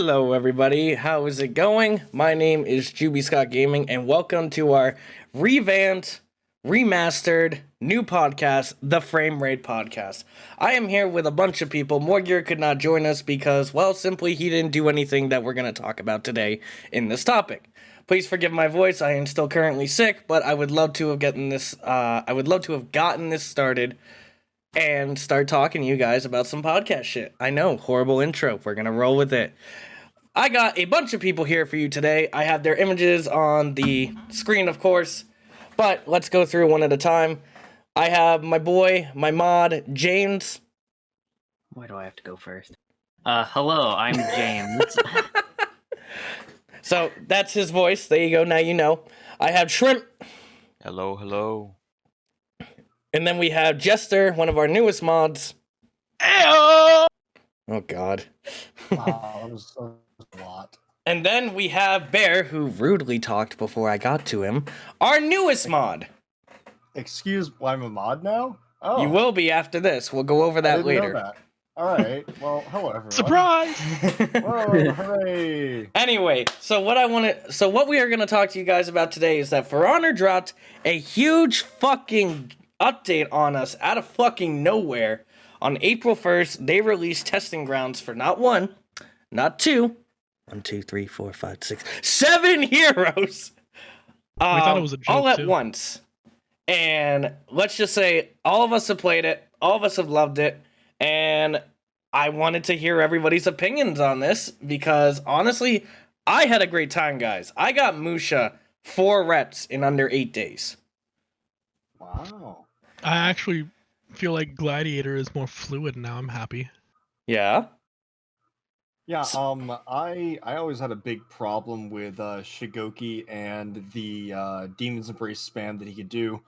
Hello, everybody. How is it going? My name is Jubes Gaming, and welcome to our revamped, remastered, new podcast, the FrameRate Podcast. I am here with a bunch of people. Morg could not join us because, well, simply he didn't do anything that we're going to talk about today in this topic. Please forgive my voice. I am still currently sick, but I would love to have gotten this. Gotten this started and start talking to you guys about some podcast shit. I know, horrible intro. We're gonna roll with it. I got a bunch of people here for you today. I have their images on the screen, of course, but let's go through one at a time. I have my boy, my mod, James. Why do I have to go first? Hello, I'm James. So that's his voice. There you go. Now you know. I have Shrimp. Hello. And then we have Jester, one of our newest mods. Ayo! Oh, God. Wow, that was a lot. And then we have Bear, who rudely talked before I got to him. Our newest mod. Excuse, I'm a mod now? Oh, You will be after this. We'll go over I that didn't later. know that. All right. Well, hello everyone. Surprise! Whoa, hooray! Anyway, so what we are going to talk to you guys about today is that For Honor dropped a huge fucking update on us out of fucking nowhere. On April 1st, they released testing grounds for not one, not two, 1, 2, 3, 4, 5, 6, 7 heroes. We thought it was a joke, all at too. once. And let's just say all of us have played it, all of us have loved it, and I wanted to hear everybody's opinions on this because honestly, I had a great time, guys. I got Musha 4 reps in under 8 days. Wow. I actually feel like Gladiator is more fluid now. I'm happy. Yeah? Yeah. I always had a big problem with Shigoki and the Demon's Embrace spam that he could do,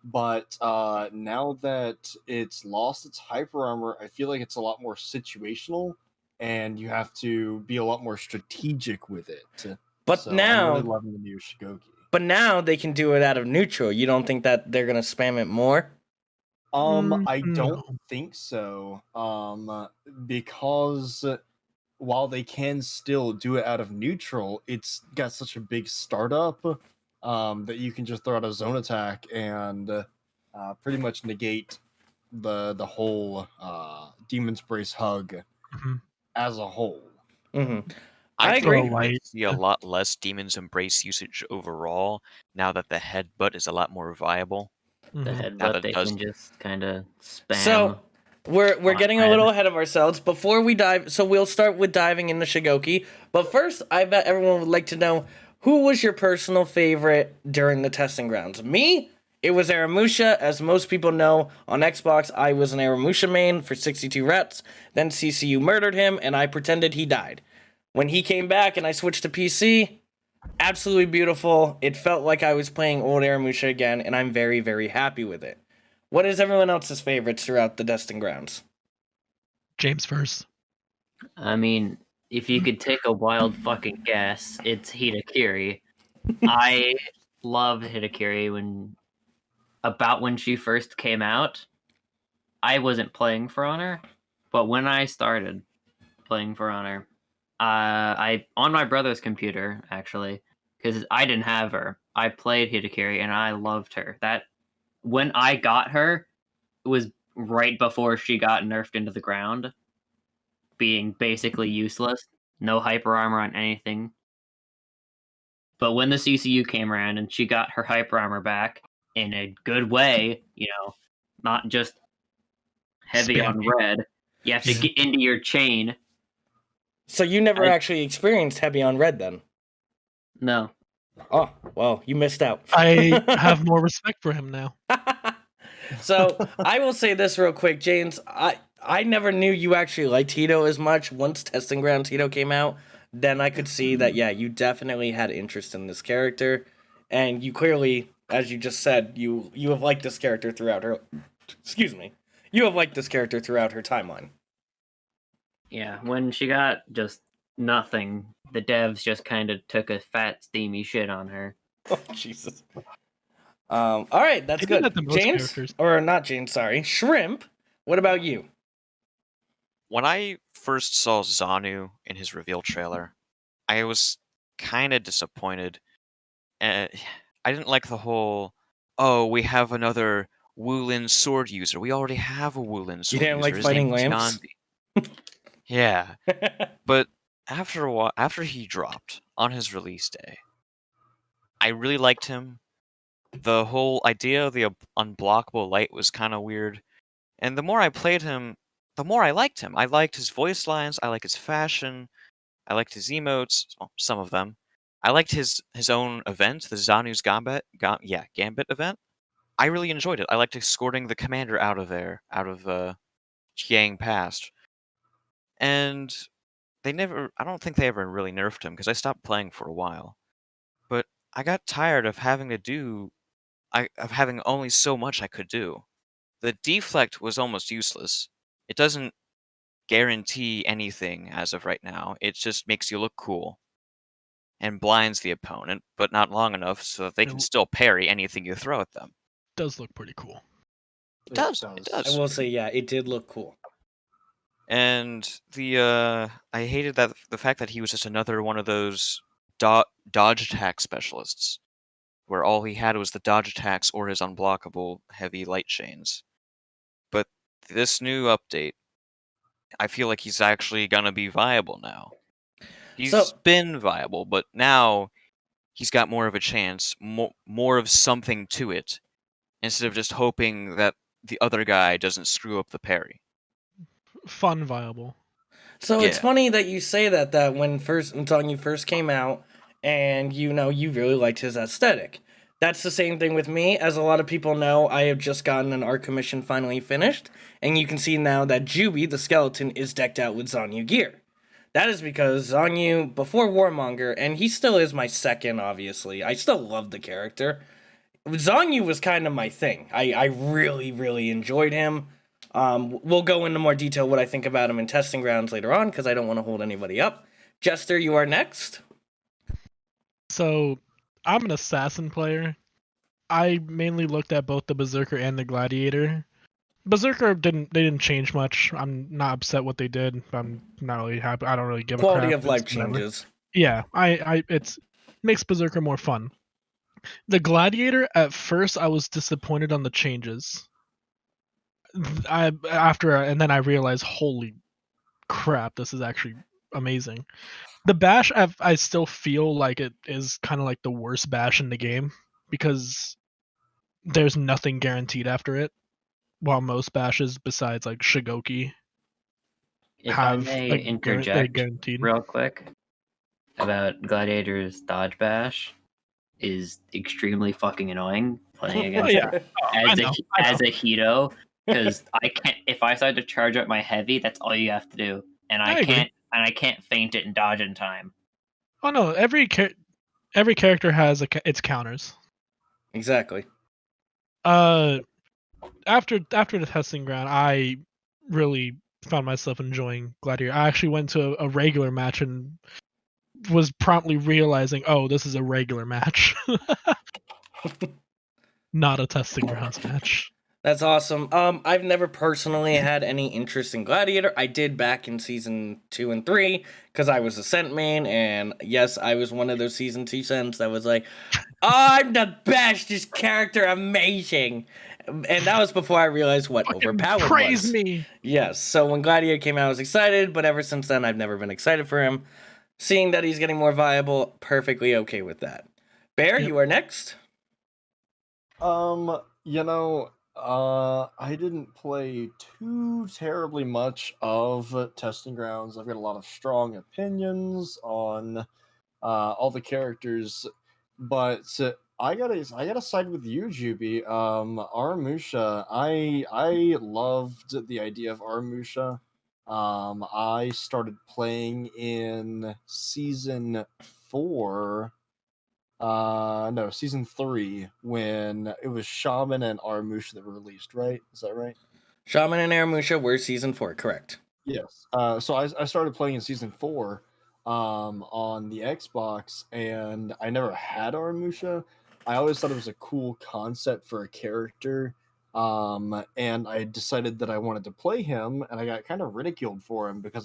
but now that it's lost its hyper armor, I feel like it's a lot more situational, and you have to be a lot more strategic with it. But So now, I'm really loving the new Shigoki. but now they can do it out of neutral. You don't think that they're gonna spam it more? I no. don't think so. Because while they can still do it out of neutral, it's got such a big startup that you can just throw out a zone attack and pretty much negate the whole Demon's Brace hug Mhm. as a whole. Mm-hmm. I I think agree. we might see a lot less Demon's Embrace usage overall now that the headbutt is a lot more viable. The Mhm. Now headbutt that they does- can just kind of spam. So we're on getting a red. little ahead of ourselves. Before we dive, so we'll start with diving into Shigoki. But first, I bet everyone would like to know who was your personal favorite during the testing grounds. Me, it was Aramusha. As most people know, on Xbox, I was an Aramusha main for 62 reps. Then CCU murdered him, and I pretended he died. When he came back and I switched to PC, absolutely beautiful. It felt like I was playing old Aramusha again, and I'm very, very happy with it. What is everyone else's favorites throughout the testing grounds? James first. I mean, if you could take a wild fucking guess, it's Hitakiri. I loved Hitakiri when she first came out. I wasn't playing For Honor, but when I started playing For Honor, I on my brother's computer actually, because I didn't have her. I played Hitakiri and I loved her. That when I got her, it was right before she got nerfed into the ground, being basically useless. No hyper armor on anything. But when the CCU came around and she got her hyper armor back in a good way, not just heavy on Spammy. red, you have to get into your chain. So you never I- actually experienced heavy on red then? No. Oh, well, you missed out. I have more respect for him now. So I will say this real quick, James. I never knew you actually liked Hito as much. Once Testing Grounds Hito came out, then I could see that, yeah, you definitely had interest in this character. And you clearly, as you just said, you have liked this character throughout her... Excuse me. You have liked this character throughout her timeline. Yeah, when she got just nothing, the devs just kind of took a fat, steamy shit on her. Oh, Jesus. All right, that's They do good. that to most James, characters. or not James, sorry, Shrimp. What about you? when I first saw Zanu in his reveal trailer, I was kind of disappointed. I didn't like the whole, oh, we have another Wulin sword user. We already have a Wulin You sword didn't user. like His fighting name is lamps? Yandi. Yeah, but after a while, after he dropped on his release day, I really liked him. The whole idea of the unblockable light was kind of weird. And the more I played him, the more I liked him. I liked his voice lines. I liked his fashion. I liked his emotes. Well, some of them. I liked his own event, the Zanu's Gambit event. I really enjoyed it. I liked escorting the commander out of there, out of Chiang Pass. And I don't think they ever really nerfed him because I stopped playing for a while. But I got tired of of having only so much I could do. The deflect was almost useless. It doesn't guarantee anything as of right now. It just makes you look cool and blinds the opponent, but not long enough so that they can It still parry anything you throw at them. does look pretty cool. It does. It I does. will say, yeah, it did look cool. And I hated that the fact that he was just another one of those dodge attack specialists, where all he had was the dodge attacks or his unblockable heavy light chains. But this new update, I feel like he's actually gonna be viable now. He's been viable, but now he's got more of a chance, more of something to it, instead of just hoping that the other guy doesn't screw up the parry. Fun, viable. So it's Yeah. funny that you say that when Zanyu first came out, and you really liked his aesthetic. That's the same thing with me. As a lot of people know, I have just gotten an art commission finally finished, and you can see now that Jubie, the skeleton, is decked out with Zanyu gear. That is because Zanyu, before Warmonger, and he still is my second, obviously. I still love the character. Zanyu was kind of my thing. I really, really enjoyed him. We'll go into more detail what I think about him in testing grounds later on, because I don't want to hold anybody up. Jester, you are next. So, I'm an assassin player. I mainly looked at both the Berserker and the Gladiator. Berserker didn't change much. I'm not upset what they did. I'm not really happy. I don't really give a crap. Quality of life It's whatever. changes. Yeah, it's makes Berserker more fun. The Gladiator, at first I was disappointed on the changes. And then I realized, holy crap, this is actually amazing. The bash, I still feel like it is kind of like the worst bash in the game because there's nothing guaranteed after it, while most bashes besides like Shigoki If I have may they're interject guaranteed. real quick about Gladiator's dodge bash is extremely fucking annoying playing Oh against yeah, it I know. as a Hito, because I can't, if I decide to charge up my heavy, that's all you have to do, and I agree. I can't feint it and dodge in time. Oh no, every character has its counters. Exactly. After the testing ground, I really found myself enjoying Gladiator. I actually went to a regular match and was promptly realizing, oh, this is a regular match, not a testing grounds match. That's awesome. I've never personally had any interest in Gladiator. I did back in season 2 and 3 because I was a Scent main, and yes, I was one of those season 2 Scents that was like, I'm the best. This character amazing, and that was before I realized what Fucking overpowered praise was. me. Yes. So when Gladiator came out, I was excited, but ever since then, I've never been excited for him. Seeing that he's getting more viable, perfectly okay with that. Bear, Yep. you are next. I didn't play too terribly much of Testing Grounds. I've got a lot of strong opinions on all the characters, but I gotta side with you, Juby. Aramusha, I loved the idea of Aramusha. I started playing in season 4. No, season 3, when it was Shaman and Aramusha that were released, right? Is that right? Shaman and Aramusha were season 4, correct. Yes. So I started playing in season 4 on the Xbox, and I never had Aramusha. I always thought it was a cool concept for a character And I decided that I wanted to play him, and I got kind of ridiculed for him because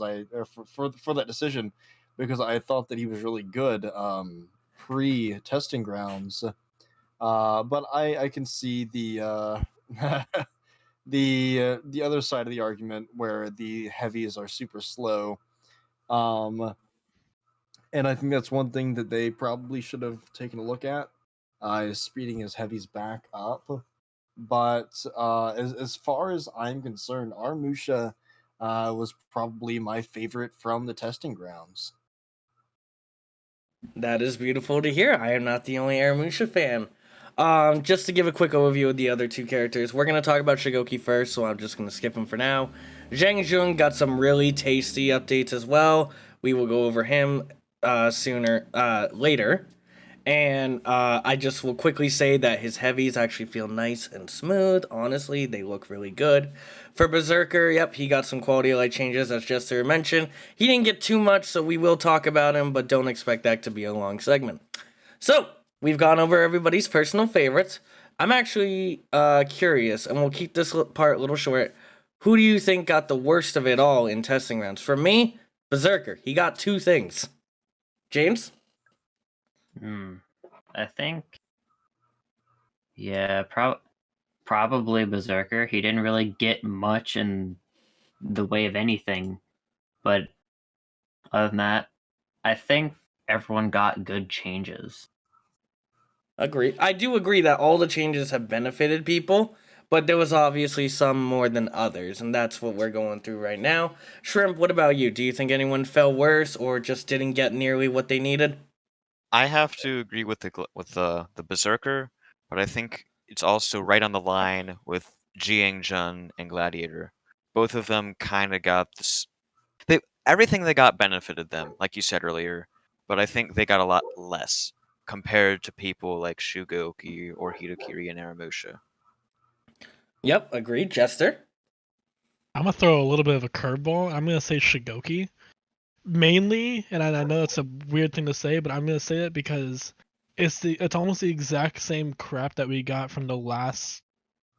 for that decision, because I thought that he was really good pre testing grounds. But I can see the the other side of the argument where the heavies are super slow. And I think that's one thing that they probably should have taken a look at, is speeding his heavies back up. But as far as I'm concerned, Armusha was probably my favorite from the testing grounds. That is beautiful to hear. I am not the only Aramusha fan. Just to give a quick overview of the other two characters, we're going to talk about Shigoki first, so I'm just going to skip him for now. Zhang Jun got some really tasty updates as well. We will go over him later. And I just will quickly say that his heavies actually feel nice and smooth. Honestly, they look really good. For Berserker, yep, he got some quality of life changes, as Jester mentioned. He didn't get too much, so we will talk about him, but don't expect that to be a long segment. So, we've gone over everybody's personal favorites. I'm actually curious, and we'll keep this part a little short. Who do you think got the worst of it all in testing rounds? For me, Berserker. He got 2 things. James? I think, yeah, probably Berserker. He didn't really get much in the way of anything, but other than that, I think everyone got good changes. Agree. I do agree that all the changes have benefited people, but there was obviously some more than others, and that's what we're going through right now. Shrimp, what about you? Do you think anyone fell worse or just didn't get nearly what they needed? I have to agree with the Berserker, but I think it's also right on the line with Jiang Jun and Gladiator. Both of them kind of got this. Everything they got benefited them, like you said earlier, but I think they got a lot less compared to people like Shugoki or Hitokiri and Aramusha. Yep, agreed. Jester? I'm gonna throw a little bit of a curveball. I'm gonna say Shigoki. Mainly, and I know it's a weird thing to say, but I'm gonna say it because it's almost the exact same crap that we got from the last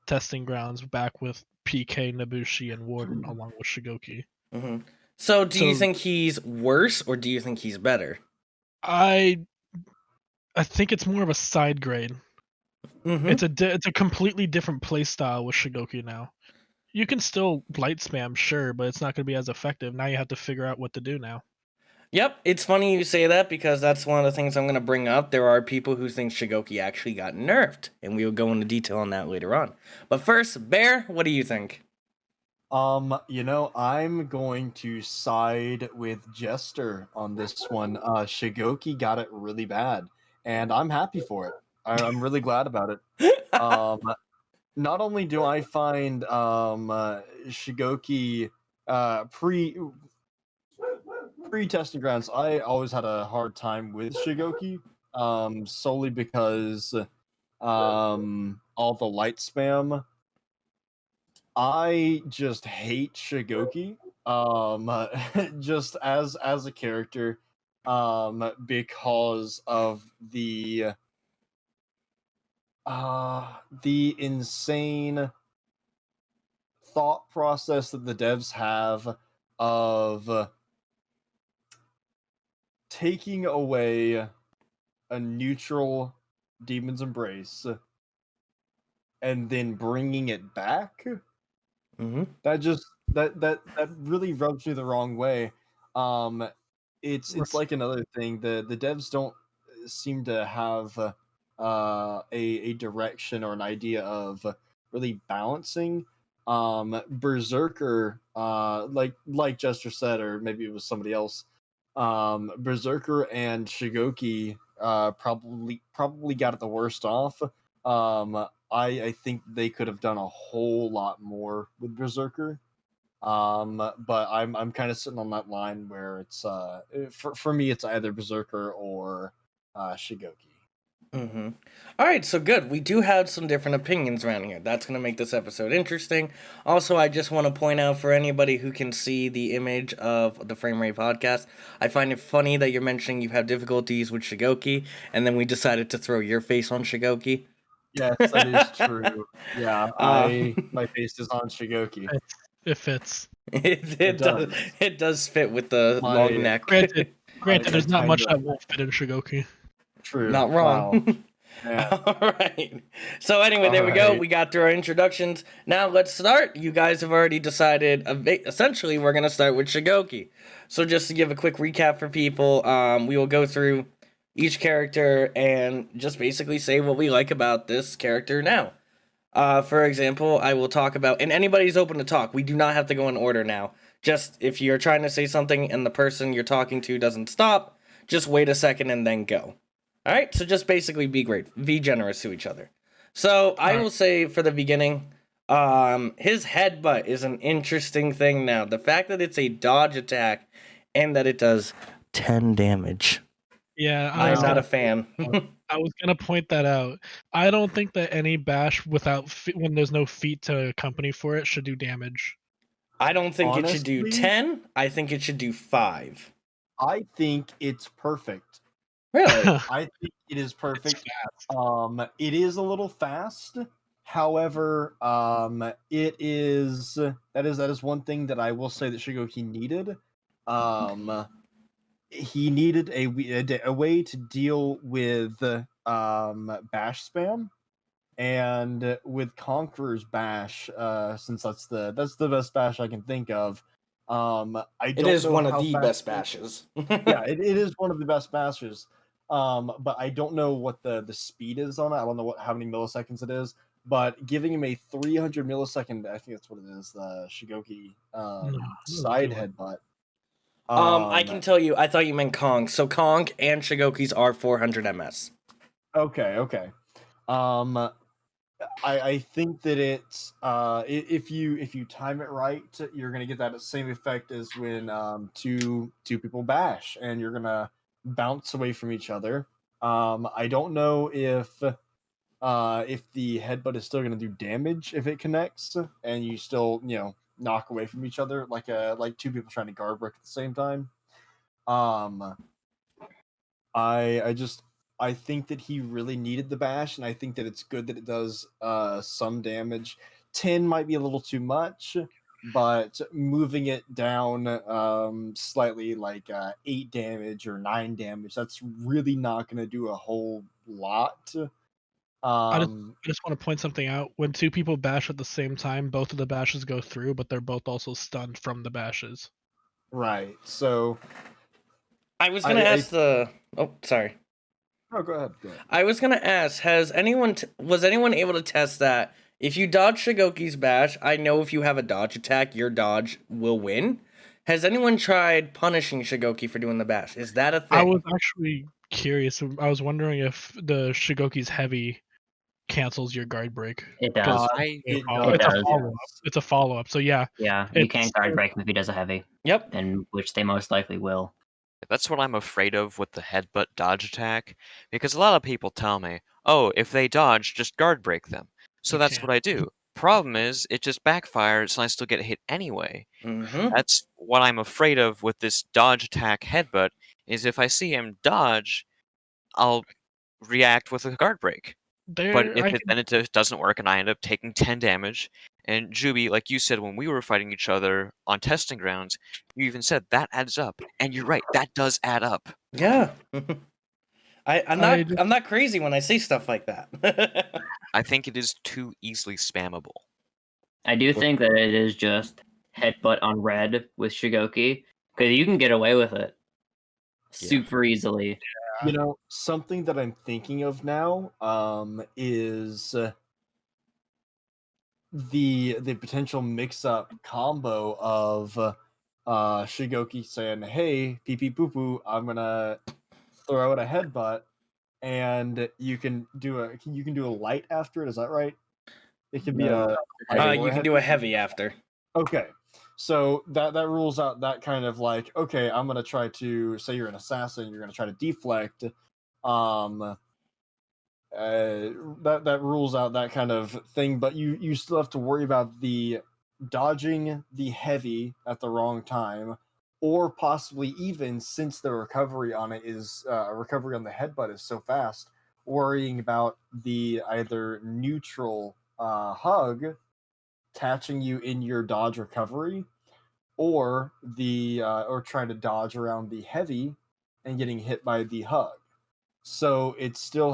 testing grounds back with PK, Nabushi, and Warden along with Shigoki. Mm-hmm. So, do you So- think he's worse or do you think he's better? I think it's more of a side grade. Mm-hmm. It's a completely different play style with Shigoki now. You can still light spam, sure, but it's not going to be as effective. Now you have to figure out what to do now. Yep, it's funny you say that because that's one of the things I'm going to bring up. There are people who think Shigoki actually got nerfed, and we will go into detail on that later on. But first, Bear, what do you think? I'm going to side with Jester on this one. Shigoki got it really bad, and I'm happy for it. I'm really glad about it. Not only do I find Shigoki pre testing grounds, I always had a hard time with Shigoki, solely because all the light spam. I just hate Shigoki, just as a character, because of the insane thought process that the devs have of taking away a neutral Demon's Embrace and then bringing it back. Mm-hmm. That really rubs me the wrong way. It's like another thing. The devs don't seem to have a direction or an idea of really balancing. Berserker, like Jester said, or maybe it was somebody else. Berserker and Shigoki probably got it the worst off. I think they could have done a whole lot more with Berserker. But I'm kind of sitting on that line where it's for me it's either Berserker or Shigoki. Mm-hmm. All right, so good. We do have some different opinions around here. That's going to make this episode interesting. Also, I just want to point out for anybody who can see the image of the FrameRate Podcast, I find it funny that you're mentioning you have difficulties with Shigoki, and then we decided to throw your face on Shigoki. Yes, that is true. Yeah, my face is on Shigoki. It fits. It does. does. It does fit with the My- long neck. Granted, My there's not much tiny- that won't fit in Shigoki. True. Not Wow. wrong. Yeah. All right. So anyway, there we go. Alright. We got through our introductions. Now let's start. You guys have already decided. Essentially, we're gonna start with Shigoki. So just to give a quick recap for people, we will go through each character and just basically say what we like about this character now. For example, I will talk about, and anybody's open to talk. We do not have to go in order now. Just if you're trying to say something and the person you're talking to doesn't stop, just wait a second and then go. All right, so just basically be generous to each other. So I will say for the beginning, his headbutt is an interesting thing now. The fact that it's a dodge attack and that it does 10 damage. Yeah, I'm not a fan. I was gonna point that out. I don't think that any bash without when there's no feat to accompany for it should do damage. I don't think it should do Honestly? 10. I think it should do 5. I think it's perfect. Really? I think it is perfect. Fast. It is a little fast. However, that is one thing that I will say that Shigoki needed. He needed a way to deal with bash spam, and with Conqueror's bash, since that's the best bash I can think of. I It don't is know one of how the fast best bashes. yeah, it is one of the best bashes. But I don't know what the speed is on it. I don't know how many milliseconds it is. But giving him a 300 millisecond, I think that's what it is, the Shigoki side headbutt. I can tell you, I thought you meant Kong. So Kong and Shigoki's are 400 ms. Okay. I think that it's if you time it right, you're gonna get that same effect as when two people bash, and you're gonna bounce away from each other. I don't know if the headbutt is still gonna do damage if it connects, and you still knock away from each other like two people trying to guard break at the same time. I think that he really needed the bash, and I think that it's good that it does some damage. 10 might be a little too much, but moving it down slightly, like 8 damage or 9 damage, that's really not going to do a whole lot. I just want to point something out. When two people bash at the same time, both of the bashes go through, but they're both also stunned from the bashes. Right. So I was gonna ask the. Oh, sorry. Oh, go ahead. I was gonna ask: was anyone able to test that? If you dodge Shigoki's bash, I know if you have a dodge attack, your dodge will win. Has anyone tried punishing Shigoki for doing the bash? Is that a thing? I was actually curious. I was wondering if the Shigoki's heavy cancels your guard break. It does. It does. does. It's a follow-up. So yeah. Yeah, you can't guard break him if he does a heavy. Yep. And which they most likely will. That's what I'm afraid of with the headbutt dodge attack, because a lot of people tell me, oh, if they dodge, just guard break them. So You that's can't. what I do. Problem is, it just backfires and I still get hit anyway. Mm-hmm. That's what I'm afraid of with this dodge attack headbutt, is if I see him dodge, I'll react with a guard break. But if then it just doesn't work and I end up taking 10 damage, and Juby, like you said when we were fighting each other on testing grounds, you even said that adds up. And you're right, that does add up. Yeah. I'm not crazy when I say stuff like that. I think it is too easily spammable. I do think that it is just headbutt on red with Shigoki, because you can get away with it super easily. Something that I'm thinking of now is the potential mix-up combo of Shigoki saying, "Hey, pee pee poo poo, I'm gonna throw out a headbutt," and you can do a light after it. Is that right? It could be No. You can do a heavy after. Okay, so that rules out that kind of like, okay, I'm gonna try to say you're an assassin, you're gonna try to deflect. That rules out that kind of thing, but you still have to worry about the dodging the heavy at the wrong time, or possibly even, since the recovery on it is recovery on the headbutt is so fast, worrying about the either neutral hug catching you in your dodge recovery, or or trying to dodge around the heavy and getting hit by the hug. So it still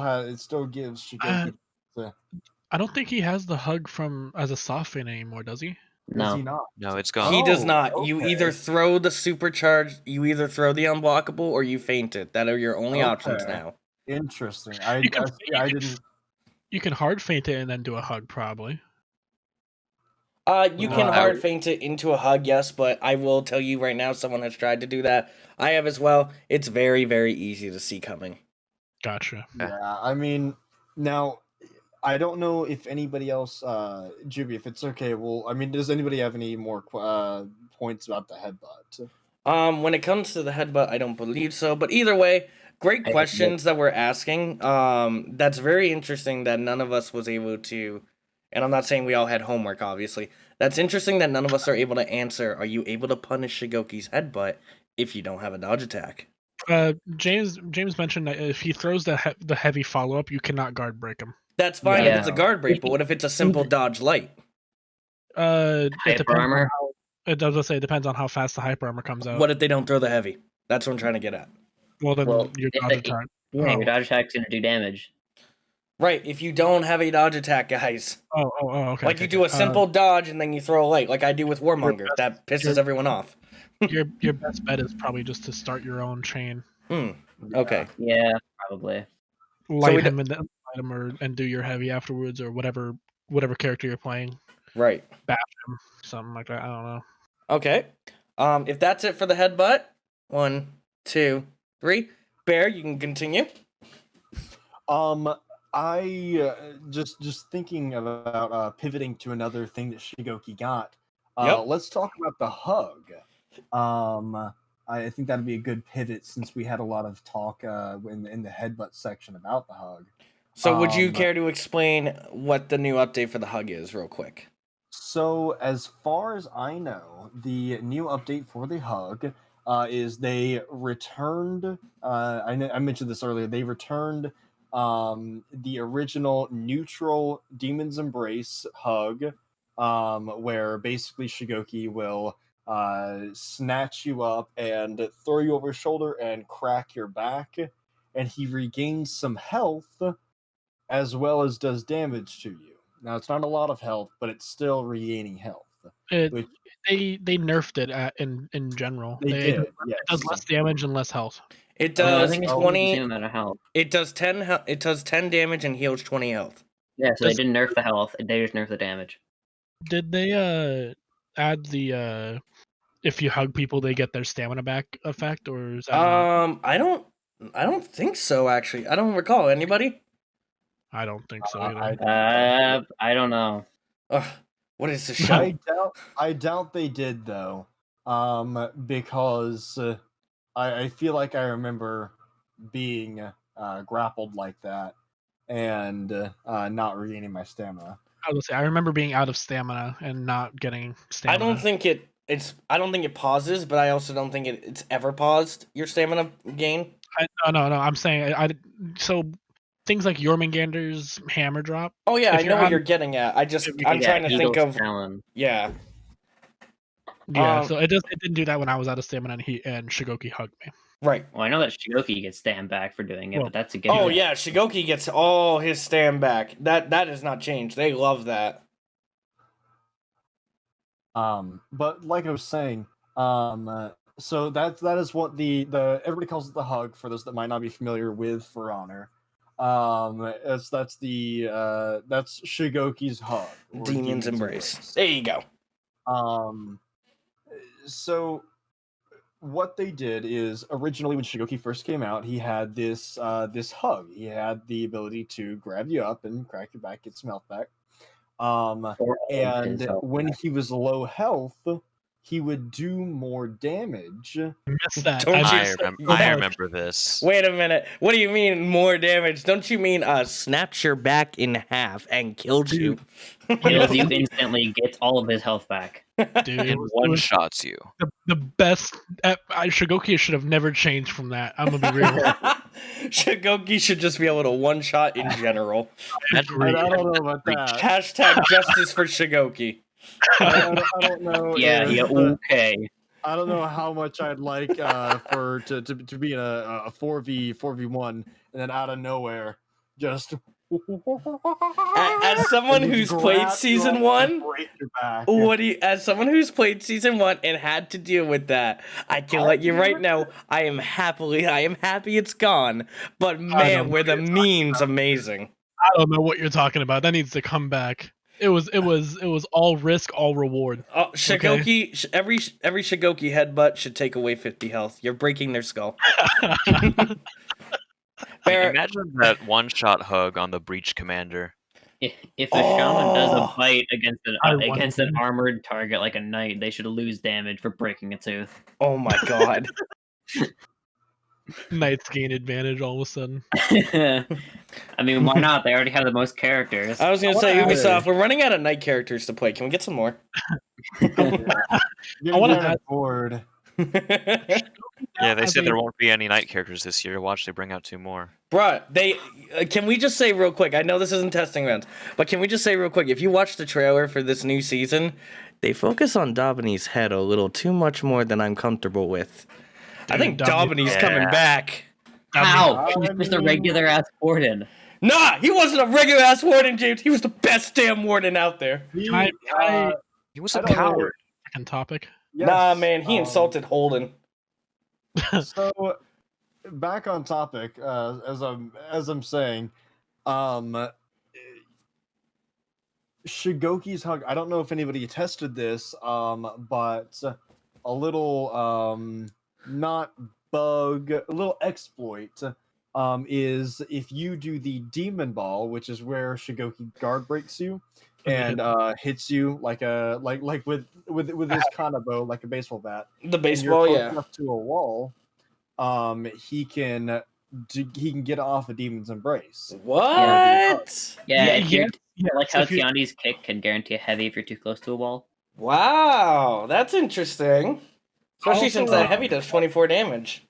gives Shigoki. I don't think he has the hug as a soft feint anymore, does he? Does he No. not? No, it's gone. He does Oh, not. You okay. either throw the supercharged, you either throw the unblockable, or you feint it. That are your only options Okay. now. Interesting. You can, I didn't. You can hard feint it and then do a hug, probably. You can Right. hard feint it into a hug, yes, but I will tell you right now, someone has tried to do that. I have as well. It's very, very easy to see coming. Gotcha. Yeah, I mean, now I don't know if anybody else, Juby, if it's okay. Well, I mean, does anybody have any more points about the headbutt? When it comes to the headbutt, I don't believe so. But either way, great I questions that we're asking. That's very interesting that none of us was able to, and I'm not saying we all had homework, obviously. That's interesting that none of us are able to answer. Are you able to punish Shigoki's headbutt if you don't have a dodge attack? James mentioned that if he throws the heavy follow up, you cannot guard break him. That's fine if Yeah. it's a guard break, but what if it's a simple dodge light? It Hyper depends armor. on how, it does say it depends on how fast the hyper armor comes out. What if they don't throw the heavy? That's what I'm trying to get at. Well, then Well, your if dodge it- attack. Yeah, Oh. your dodge attack's gonna do damage. Right, if you don't have a dodge attack, guys. Oh, okay. Like okay, you do a okay. simple dodge and then you throw a light, like I do with Warmonger. best- That pisses your- everyone off. Your best bet is probably just to start your own chain, Okay. Yeah, probably. light we him and then light him, and do your heavy afterwards, or whatever character you're playing, Right. something like that. I don't know. Okay. If that's it for the headbutt, 1, 2, 3. Bear, you can continue. I just thinking about pivoting to another thing that Shigoki got. Yep. Let's talk about the hug. I think that'd be a good pivot since we had a lot of talk in the headbutt section about the hug. So would you care to explain what the new update for the hug is real quick? So as far as I know, the new update for the hug is they returned. I mentioned this earlier. They returned the original neutral Demon's Embrace hug, where basically Shigoki will snatch you up and throw you over his shoulder and crack your back, and he regains some health as well as does damage to you. Now it's not a lot of health, but it's still regaining health. Which They nerfed it in general. they did. It Yes. does less damage and less health. It No, I does think it's 20. the same amount of health. It does 10. It does 10 damage and heals 20 health. Yeah, so they Does- didn't nerf the health; they just nerfed the damage. Did they add the if you hug people they get their stamina back effect, or is that not? I don't think so. Actually, I don't recall. Anybody? I don't think so either. I don't know. Ugh, what is the show? I doubt they did though, because I feel like I remember being grappled like that and not regaining my stamina. I was gonna say, I remember being out of stamina and not getting stamina. I don't think it pauses, but I also don't think it's ever paused your stamina gain. No. I'm saying so things like Jormungandr's hammer drop. Oh yeah, If I you're know what out- you're getting at. I'm Yeah, trying to think Eagle's of Talon. yeah. Yeah, Um, so it didn't do that when I was out of stamina and Shigoki hugged me. Right. Well, I know that Shigoki gets stand back for doing it, Well, but that's a given. Oh yeah, Shigoki gets all his stand back. That has not changed. They love that. But like I was saying, so that is what the everybody calls it the hug for those that might not be familiar with For Honor. That's Shigoki's hug. Or Demon's Embrace. There you go. So what they did is originally when Shigoki first came out, he had this hug. He had the ability to grab you up and crack your back, get some health back. And when he was low health, he would do more damage. Missed that. Don't you I remember this. Wait a minute. What do you mean more damage? Don't you mean snapped your back in half and killed you? Kills you instantly, gets all of his health back. Dude, And it one was shots you. the best. Shigoki should have never changed from that. I'm gonna be real. Shigoki should just be able to one-shot in general. I don't know about that. Hashtag justice for Shigoki. I don't know. Yeah, if, okay. I don't know how much I'd like to be in a 4v1 and then out of nowhere just As someone who's played season 1, as someone who's played season 1 and had to deal with that, I can let you right know, I am happy it's gone. But man, were the memes amazing. I don't know what you're talking about. That needs to come back. It was all risk, all reward. Oh, Shigoki, every Shigoki headbutt should take away 50 health. You're breaking their skull. Imagine that one-shot hug on the Breach Commander. If the shaman does a bite against an armored target like a knight, they should lose damage for breaking a tooth. Oh my god. Knights gain advantage all of a sudden. I mean, why not? They already have the most characters. I was gonna say, Ubisoft, we're running out of knight characters to play. Can we get some more? I want to add board. Yeah, they said there won't be any knight characters this year. Watch, they bring out 2 more. Bruh, can we just say real quick, I know this isn't testing rounds, but can we just say real quick, if you watch the trailer for this new season, they focus on Domini's head a little too much more than I'm comfortable with. I think Domini's coming back. How? He's just a regular ass warden. Nah, he wasn't a regular ass warden, James. He was the best damn warden out there. He was a coward. Second topic. Yes, nah, man, he insulted Holden. So, back on topic, as I'm saying, Shigoki's hug. I don't know if anybody tested this, but a little not bug, a little exploit is if you do the demon ball, which is where Shigoki guard breaks you and hits you like with his kanabo, like a baseball bat. The baseball, and you're close enough to a wall. He can get off a demon's embrace. What? Yeah, like how Tiandi's kick can guarantee a heavy if you're too close to a wall. Wow, that's interesting. Especially since that heavy does 24 damage.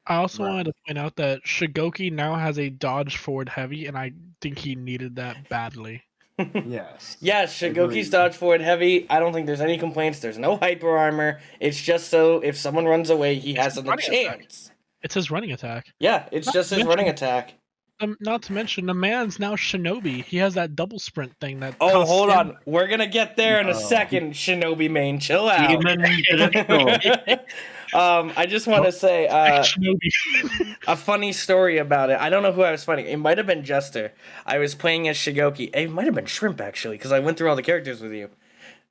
I also wanted to point out that Shigoki now has a dodge forward heavy, and I think he needed that badly. Yes. Yes, Shigoki's dodge forward heavy. I don't think there's any complaints. There's no hyper armor. It's just so if someone runs away, he has a chance. It's his running attack. Yeah, it's just his running attack. Not to mention, the man's now Shinobi. He has that double sprint thing that. Oh, hold on. We're gonna get there in a second, Shinobi main. Chill out. I just want to say a funny story about it. I don't know who I was fighting. It might have been Jester. I was playing as Shigoki. It might have been Shrimp, actually, because I went through all the characters with you.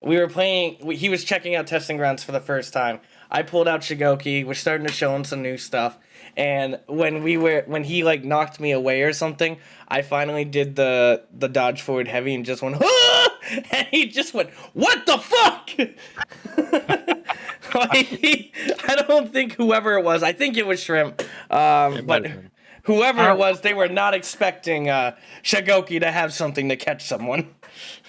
We were playing... He was checking out testing grounds for the first time. I pulled out Shigoki. We're starting to show him some new stuff. And when he like knocked me away or something, I finally did the dodge forward heavy and just went, ah! And he just went, what the fuck? I don't think whoever it was, I think it was Shrimp, but whoever it was, they were not expecting Shigoki to have something to catch someone.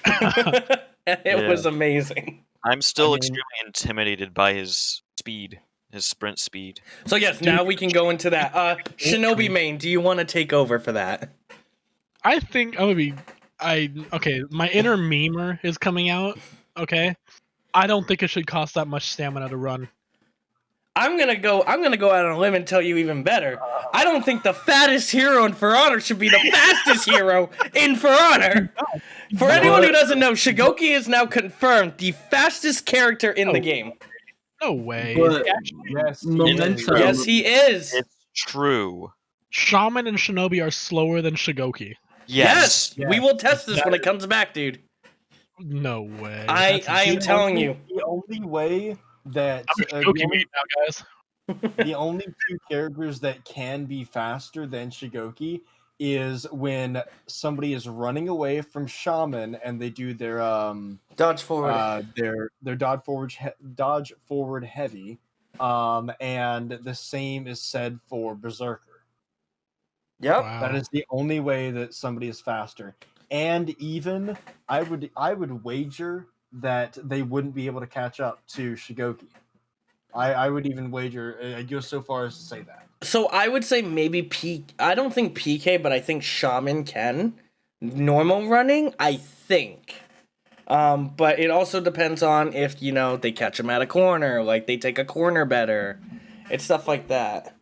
And it was amazing. I'm still extremely intimidated by his speed. His sprint speed. So yes, now we can go into that. Shinobi main, do you want to take over for that? I think okay, my inner memer is coming out, okay? I don't think it should cost that much stamina to run. I'm gonna go out on a limb and tell you even better. I don't think the fattest hero in For Honor should be the fastest hero in For Honor. For anyone who doesn't know, Shigoki is now confirmed the fastest character in the game. No way. Yes, he is. It's true. Shaman and Shinobi are slower than Shigoki. Yes. We will test this when it comes back, dude. No way. I am telling you. The only way that Shigoki mate now, guys. The only 2 characters that can be faster than Shigoki is when somebody is running away from Shaman and they do their dodge forward, their dodge forward heavy, and the same is said for Berserker. Yep, that is the only way that somebody is faster. And even I would wager that they wouldn't be able to catch up to Shigoki. I would even wager, I go so far as to say that. So I would say maybe I don't think PK, but I think Shaman can. Normal running, I think. But it also depends on if, they catch him at a corner, like they take a corner better. It's stuff like that.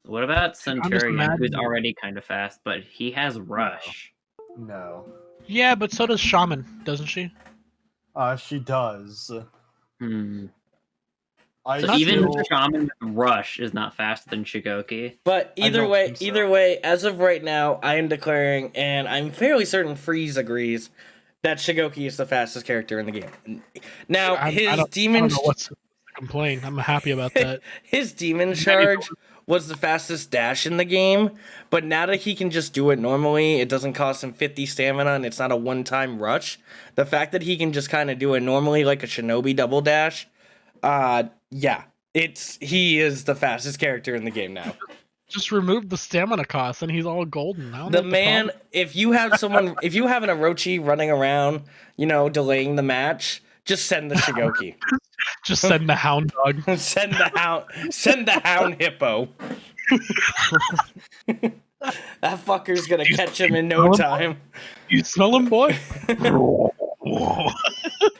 What about I'm just Centurion, who's imagining- already kind of fast, but he has Rush? No. Yeah, but so does Shaman, doesn't she? She does. Hmm. I So Not even still- Shaman with Rush is not faster than Shigoki. But I don't think so. either way, as of right now, I am declaring, and I'm fairly certain Freeze agrees, that Shigoki is the fastest character in the game. Now, I his don't demon know what's to complain. I'm happy about that. his demon charge was the fastest dash in the game, but now that he can just do it normally, it doesn't cost him 50 stamina and it's not a one-time rush. The fact that he can just kind of do it normally like a shinobi double dash, yeah, he is the fastest character in the game now. Just remove the stamina cost and he's all golden. I don't know The what man, problem- if you have an Orochi running around, delaying the match, just send the Shigoki. just send the hound dog. Send the hound hippo. That fucker's gonna catch him in no time. You smell him, boy?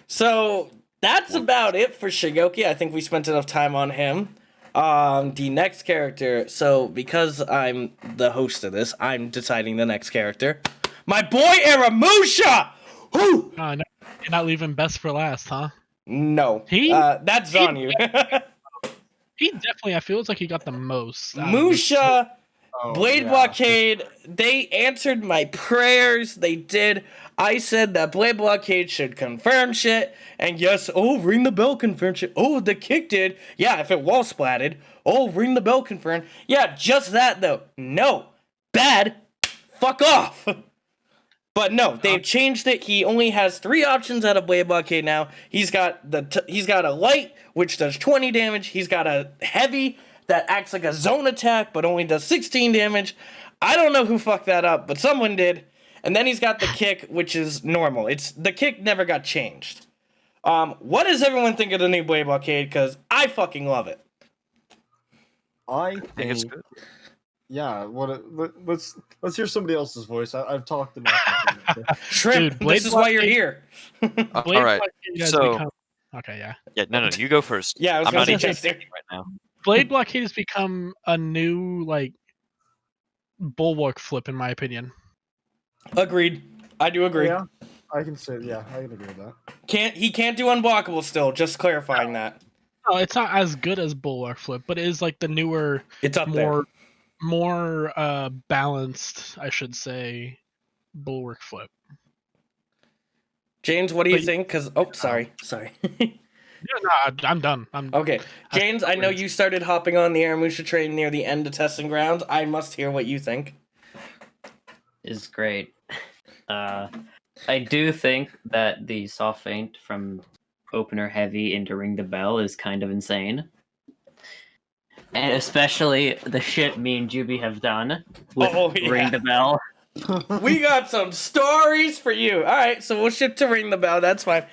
So that's about it for Shigoki. I think we spent enough time on him. The next character. So because I'm the host of this, I'm deciding the next character. My boy Aramusha. Who? No, you're not leaving best for last, huh? No. He- That's he- on you. He definitely, I feel like he got the most. out of this. Musha. Oh, Blade yeah. Blockade, they answered my prayers. They did. I said that Blade Blockade should confirm shit. And yes, ring the bell confirm shit. Oh, the kick did. Yeah, if it wall splatted. Oh, ring the bell confirm. Yeah, just that though. No. Bad. Fuck off. But no, they've changed it. He only has 3 options out of Blade Blockade now. He's got he's got a light, which does 20 damage. He's got a heavy that acts like a zone attack, but only does 16 damage. I don't know who fucked that up, but someone did. And then he's got the kick, which is normal. The kick never got changed. What does everyone think of the new Blade Blockade? Because I fucking love it. I I think it's think. good. Yeah. Let's hear somebody else's voice. I've talked enough. Shrimp, Dude, Blade this is why you're Blockade- here. Blade All right. Blockade has so- become... Okay, yeah. Yeah, no, you go first. Yeah, I was I'm gonna not say even Chester. thinking right now. Blade Blockade has become a new, bulwark flip, in my opinion. Agreed. I do agree. Yeah, I can say. Yeah, I can agree with that. He can't do unblockable still, just clarifying that. No, it's not as good as bulwark flip, but it is the newer, It's up there. more balanced, I should say, bulwark flip. James, what do you But- think? Because sorry. Yeah, no, I'm done. Okay, James, I know you started hopping on the Aramusha train near the end of testing grounds. I must hear what you think. Is great. I do think that the soft feint from opener heavy into ring the bell is kind of insane. And especially the shit me and Juby have done with Oh, yeah. ring the bell. We got some stories for you. All right, so we'll ship to ring the bell. That's fine.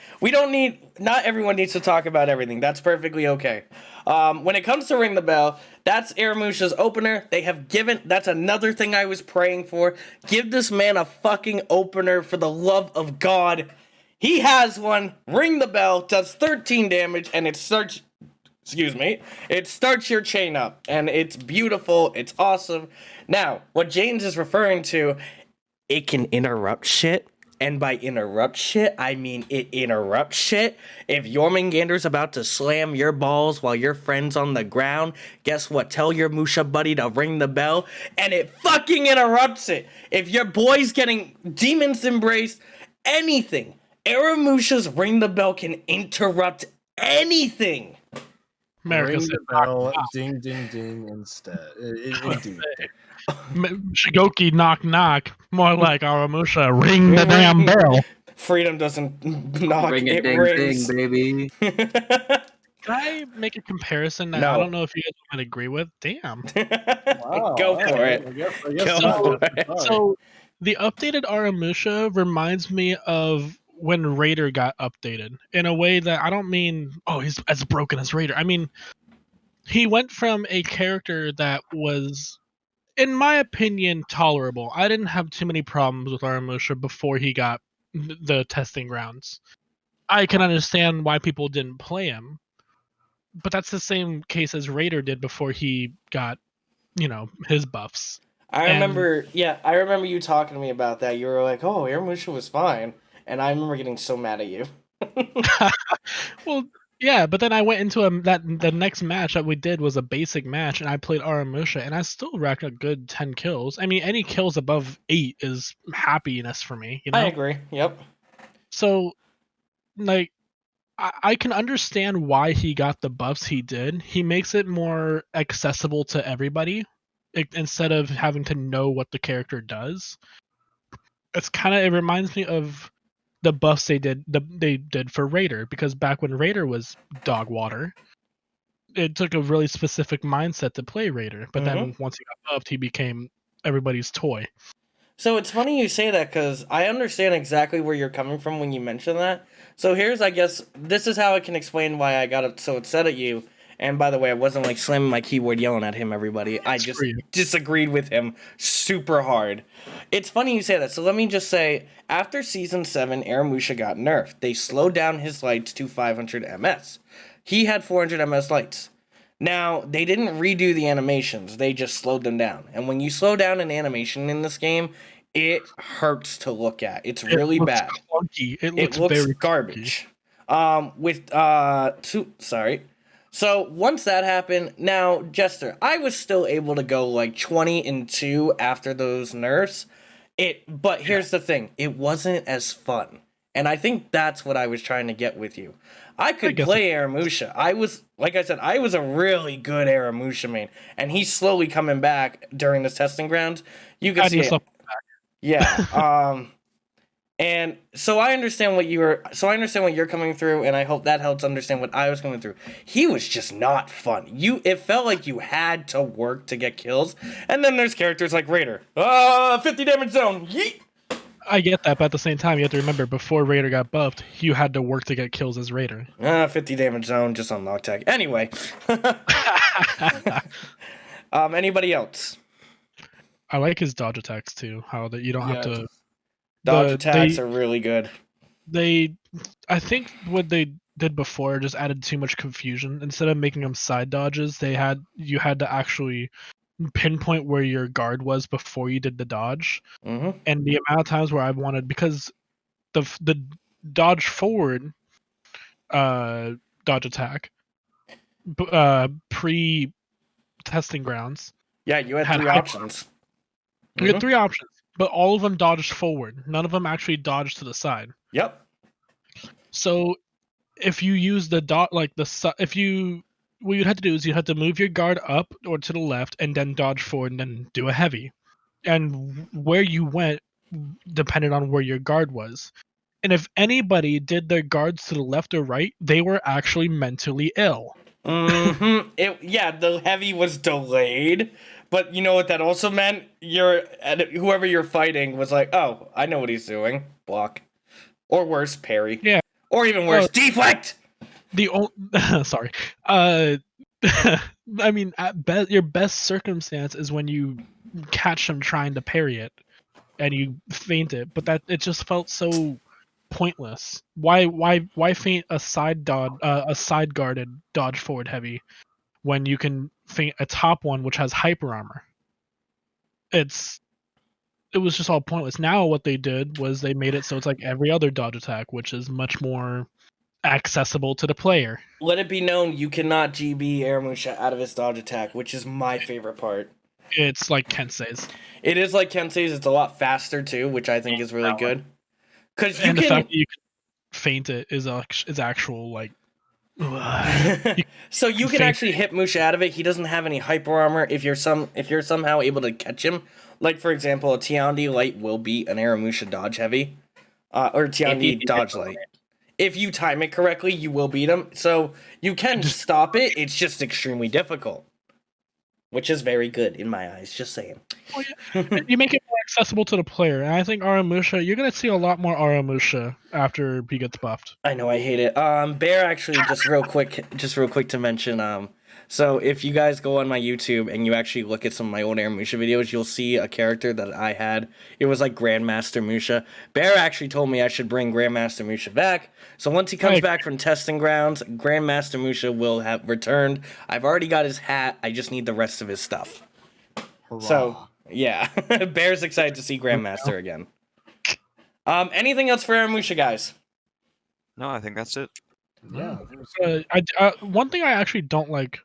Not everyone needs to talk about everything. That's perfectly okay. When it comes to ring the bell, that's Aramusha's opener. That's another thing I was praying for. Give this man a fucking opener for the love of God. He has one. Ring the bell, does 13 damage, and it starts your chain up, and it's beautiful. It's awesome. Now, what James is referring to, it can interrupt shit. And by interrupt shit, I mean it interrupts shit. If Jormungandr's about to slam your balls while your friend's on the ground, guess what? Tell your Musha buddy to ring the bell, and it fucking interrupts it. If your boy's getting demons embraced, anything, Aramusha's ring the bell can interrupt anything. America Ring said the bell, ding, ding, ding. Instead, indeed. Shigoki knock knock, more like Aramusha ring the damn bell. Freedom doesn't knock, Ring it a ding rings. ding, baby. Can I make a comparison that I No. don't know if you guys might agree with? Damn. Wow, Go for alright, it. I guess Go so. for it. Alright. So the updated Aramusha reminds me of when Raider got updated in a way that I don't mean, oh, he's as broken as Raider. I mean, he went from a character that was, in my opinion, tolerable. I didn't have too many problems with Aramusha before he got the testing grounds. I can understand why people didn't play him, but that's the same case as Raider did before he got, his buffs. I remember you talking to me about that. You were like, "Oh, Aramusha was fine," and I remember getting so mad at you. Well, yeah, but then I went into the next match that we did was a basic match, and I played Aramusha, and I still racked a good 10 kills. I mean, any kills above 8 is happiness for me, I agree. Yep. So, like, I can understand why he got the buffs he did. He makes it more accessible to everybody instead of having to know what the character does. It reminds me of the buffs they did for Raider, because back when Raider was dog water, it took a really specific mindset to play Raider. But then once he got buffed, he became everybody's toy. So it's funny you say that, because I understand exactly where you're coming from when you mention that. So this is how I can explain why I got so upset at you. And by the way, I wasn't like slamming my keyboard yelling at him, everybody. I just disagreed with him super hard. It's funny you say that. So let me just say, after Season 7, Aramusha got nerfed. They slowed down his lights to 500 ms. He had 400 ms lights. Now, they didn't redo the animations. They just slowed them down. And when you slow down an animation in this game, it hurts to look at. It's really bad. Clunky. It looks very garbage. So once that happened, now, Jester, I was still able to go like 20-2 after those nerfs. But here's the thing. It wasn't as fun. And I think that's what I was trying to get with you. I could play Aramusha. I was a really good Aramusha main. And he's slowly coming back during this testing grounds. You can see it. Yeah. And so I understand what you're coming through, and I hope that helps understand what I was going through. He was just not fun. It felt like you had to work to get kills. And then there's characters like Raider. 50 damage zone. Yeet. I get that, but at the same time, you have to remember, before Raider got buffed, you had to work to get kills as Raider. 50 damage zone, just on lock tag. Anyway. Anybody else? I like his dodge attacks too. How that you don't have to. Dodge attacks are really good. I think what they did before just added too much confusion. Instead of making them side dodges, you had to actually pinpoint where your guard was before you did the dodge. Mm-hmm. And the amount of times where I've wanted, because the dodge forward dodge attack pre testing grounds. Yeah, you had 3 options. You had 3 options, but all of them dodged forward. None of them actually dodged to the side. Yep. So if you use the dot, what you'd have to do is you had to move your guard up or to the left and then dodge forward and then do a heavy. And where you went depended on where your guard was. And if anybody did their guards to the left or right, they were actually mentally ill. The heavy was delayed. But you know what that also meant? Whoever you're fighting was like, oh, I know what he's doing. Block. Or worse, parry. Yeah. Or even worse, deflect! Sorry. I mean, your best circumstance is when you catch him trying to parry it and you feint it. But it just felt so pointless. Why feint a side guarded dodge forward heavy when you can feint a top one which has hyper armor? It was just all pointless. Now what they did was they made it so it's like every other dodge attack, which is much more accessible to the player. Let it be known you cannot GB Aramusha out of his dodge attack, which is my favorite part. It's like Kensei's. It is like Kensei's. It's a lot faster too, which I think is really good. The fact that you can feint it is actual like. So you can actually hit Musha out of it. He doesn't have any hyper armor. If you're somehow able to catch him, like for example, a Tiandi light will beat an Aramusha dodge heavy, or Tiandi dodge light. If you time it correctly, you will beat him. So you can stop it. It's just extremely difficult, which is very good in my eyes. Just saying. Well, you make it more accessible to the player, and I think Aramusha, you're gonna see a lot more Aramusha after he gets buffed. I know, I hate it. Bear, actually, just real quick to mention, So if you guys go on my YouTube and you actually look at some of my old Musha videos, you'll see a character that I had. It was like Grandmaster Musha. Bear actually told me I should bring Grandmaster Musha back. So once he comes back from testing grounds, Grandmaster Musha will have returned. I've already got his hat. I just need the rest of his stuff. Hurrah. So yeah, Bear's excited to see Grandmaster again. Anything else for Musha, guys? No, I think that's it. Yeah. One thing I actually don't like,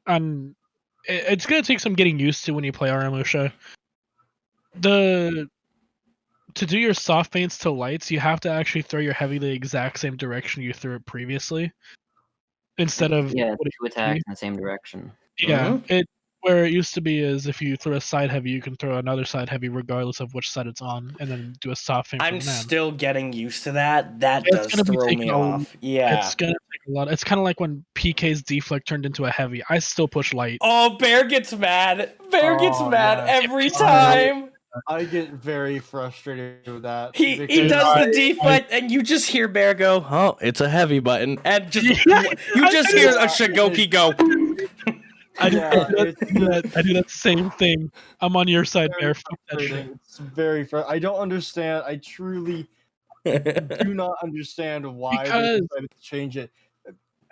and it's gonna take some getting used to when you play Aramusha. To do your soft paints to lights, you have to actually throw your heavy the exact same direction you threw it previously, instead of two attacks in the same direction. Yeah, where it used to be is if you throw a side heavy, you can throw another side heavy regardless of which side it's on, and then do a soft paint. I'm still getting used to that. That does throw me off. Yeah, it's gonna take a lot. It's kind of like when PK's deflect turned into a heavy. I still push light. Oh, Bear gets mad. Bear gets mad every time. I get very frustrated with that. He does the deflect, and you just hear Bear go, "Oh, it's a heavy button," and just you just hear a Shigoki go. I do that same thing. I'm on your side, Bear. Fuck that shit. It's very I don't understand. I truly do not understand why they decided to change it.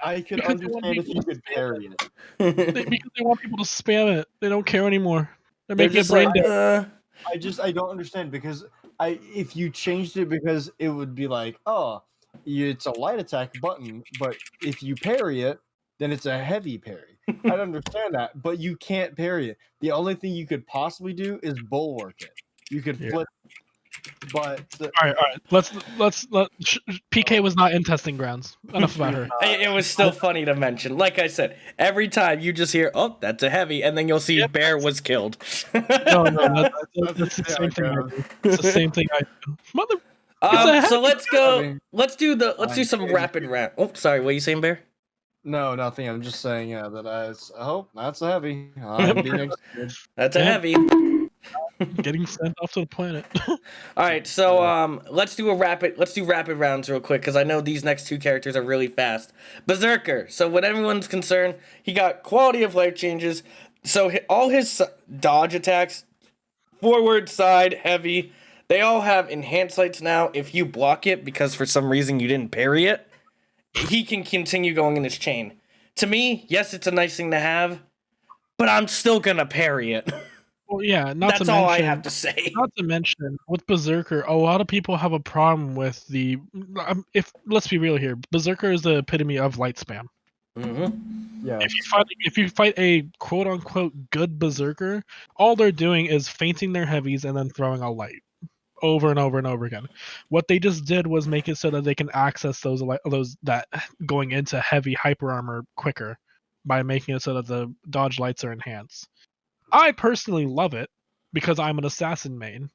I could understand if you could parry it. Because they want people to spam it. They don't care anymore. They're making just it brain like, dead. I don't understand because if you changed it because it would be like, oh, it's a light attack button, but if you parry it, then it's a heavy parry. I understand that, but you can't parry it. The only thing you could possibly do is bulwark it. You could flip, but all right. Let's PK was not in testing grounds. Enough about her. It was still funny to mention. Like I said, every time you just hear, "Oh, that's a heavy," and then you'll see Bear was killed. No, that's the same thing. I do. It's the same thing I do. Mother. So let's go. Let's do some rapid round. Oh, sorry. What are you saying, Bear? No, nothing. I'm just saying that that's a heavy. I'm being excited. That's a heavy. Getting sent off to the planet. All right, so let's do rapid rounds real quick because I know these next two characters are really fast. Berserker. So when everyone's concerned, he got quality of life changes. So all his dodge attacks, forward, side, heavy, they all have enhanced lights now. If you block it because for some reason you didn't parry it, he can continue going in his chain. To me, yes, it's a nice thing to have, but I'm still gonna parry it. Well, yeah, that's all I have to say. Not to mention, with Berserker, a lot of people have a problem with the. Let's be real here, Berserker is the epitome of light spam. Mm-hmm. Yeah. If you fight a quote unquote good Berserker, all they're doing is fainting their heavies and then throwing a light over and over and over again. What they just did was make it so that they can access those that going into heavy hyper armor quicker by making it so that the dodge lights are enhanced. I personally love it because I'm an assassin main,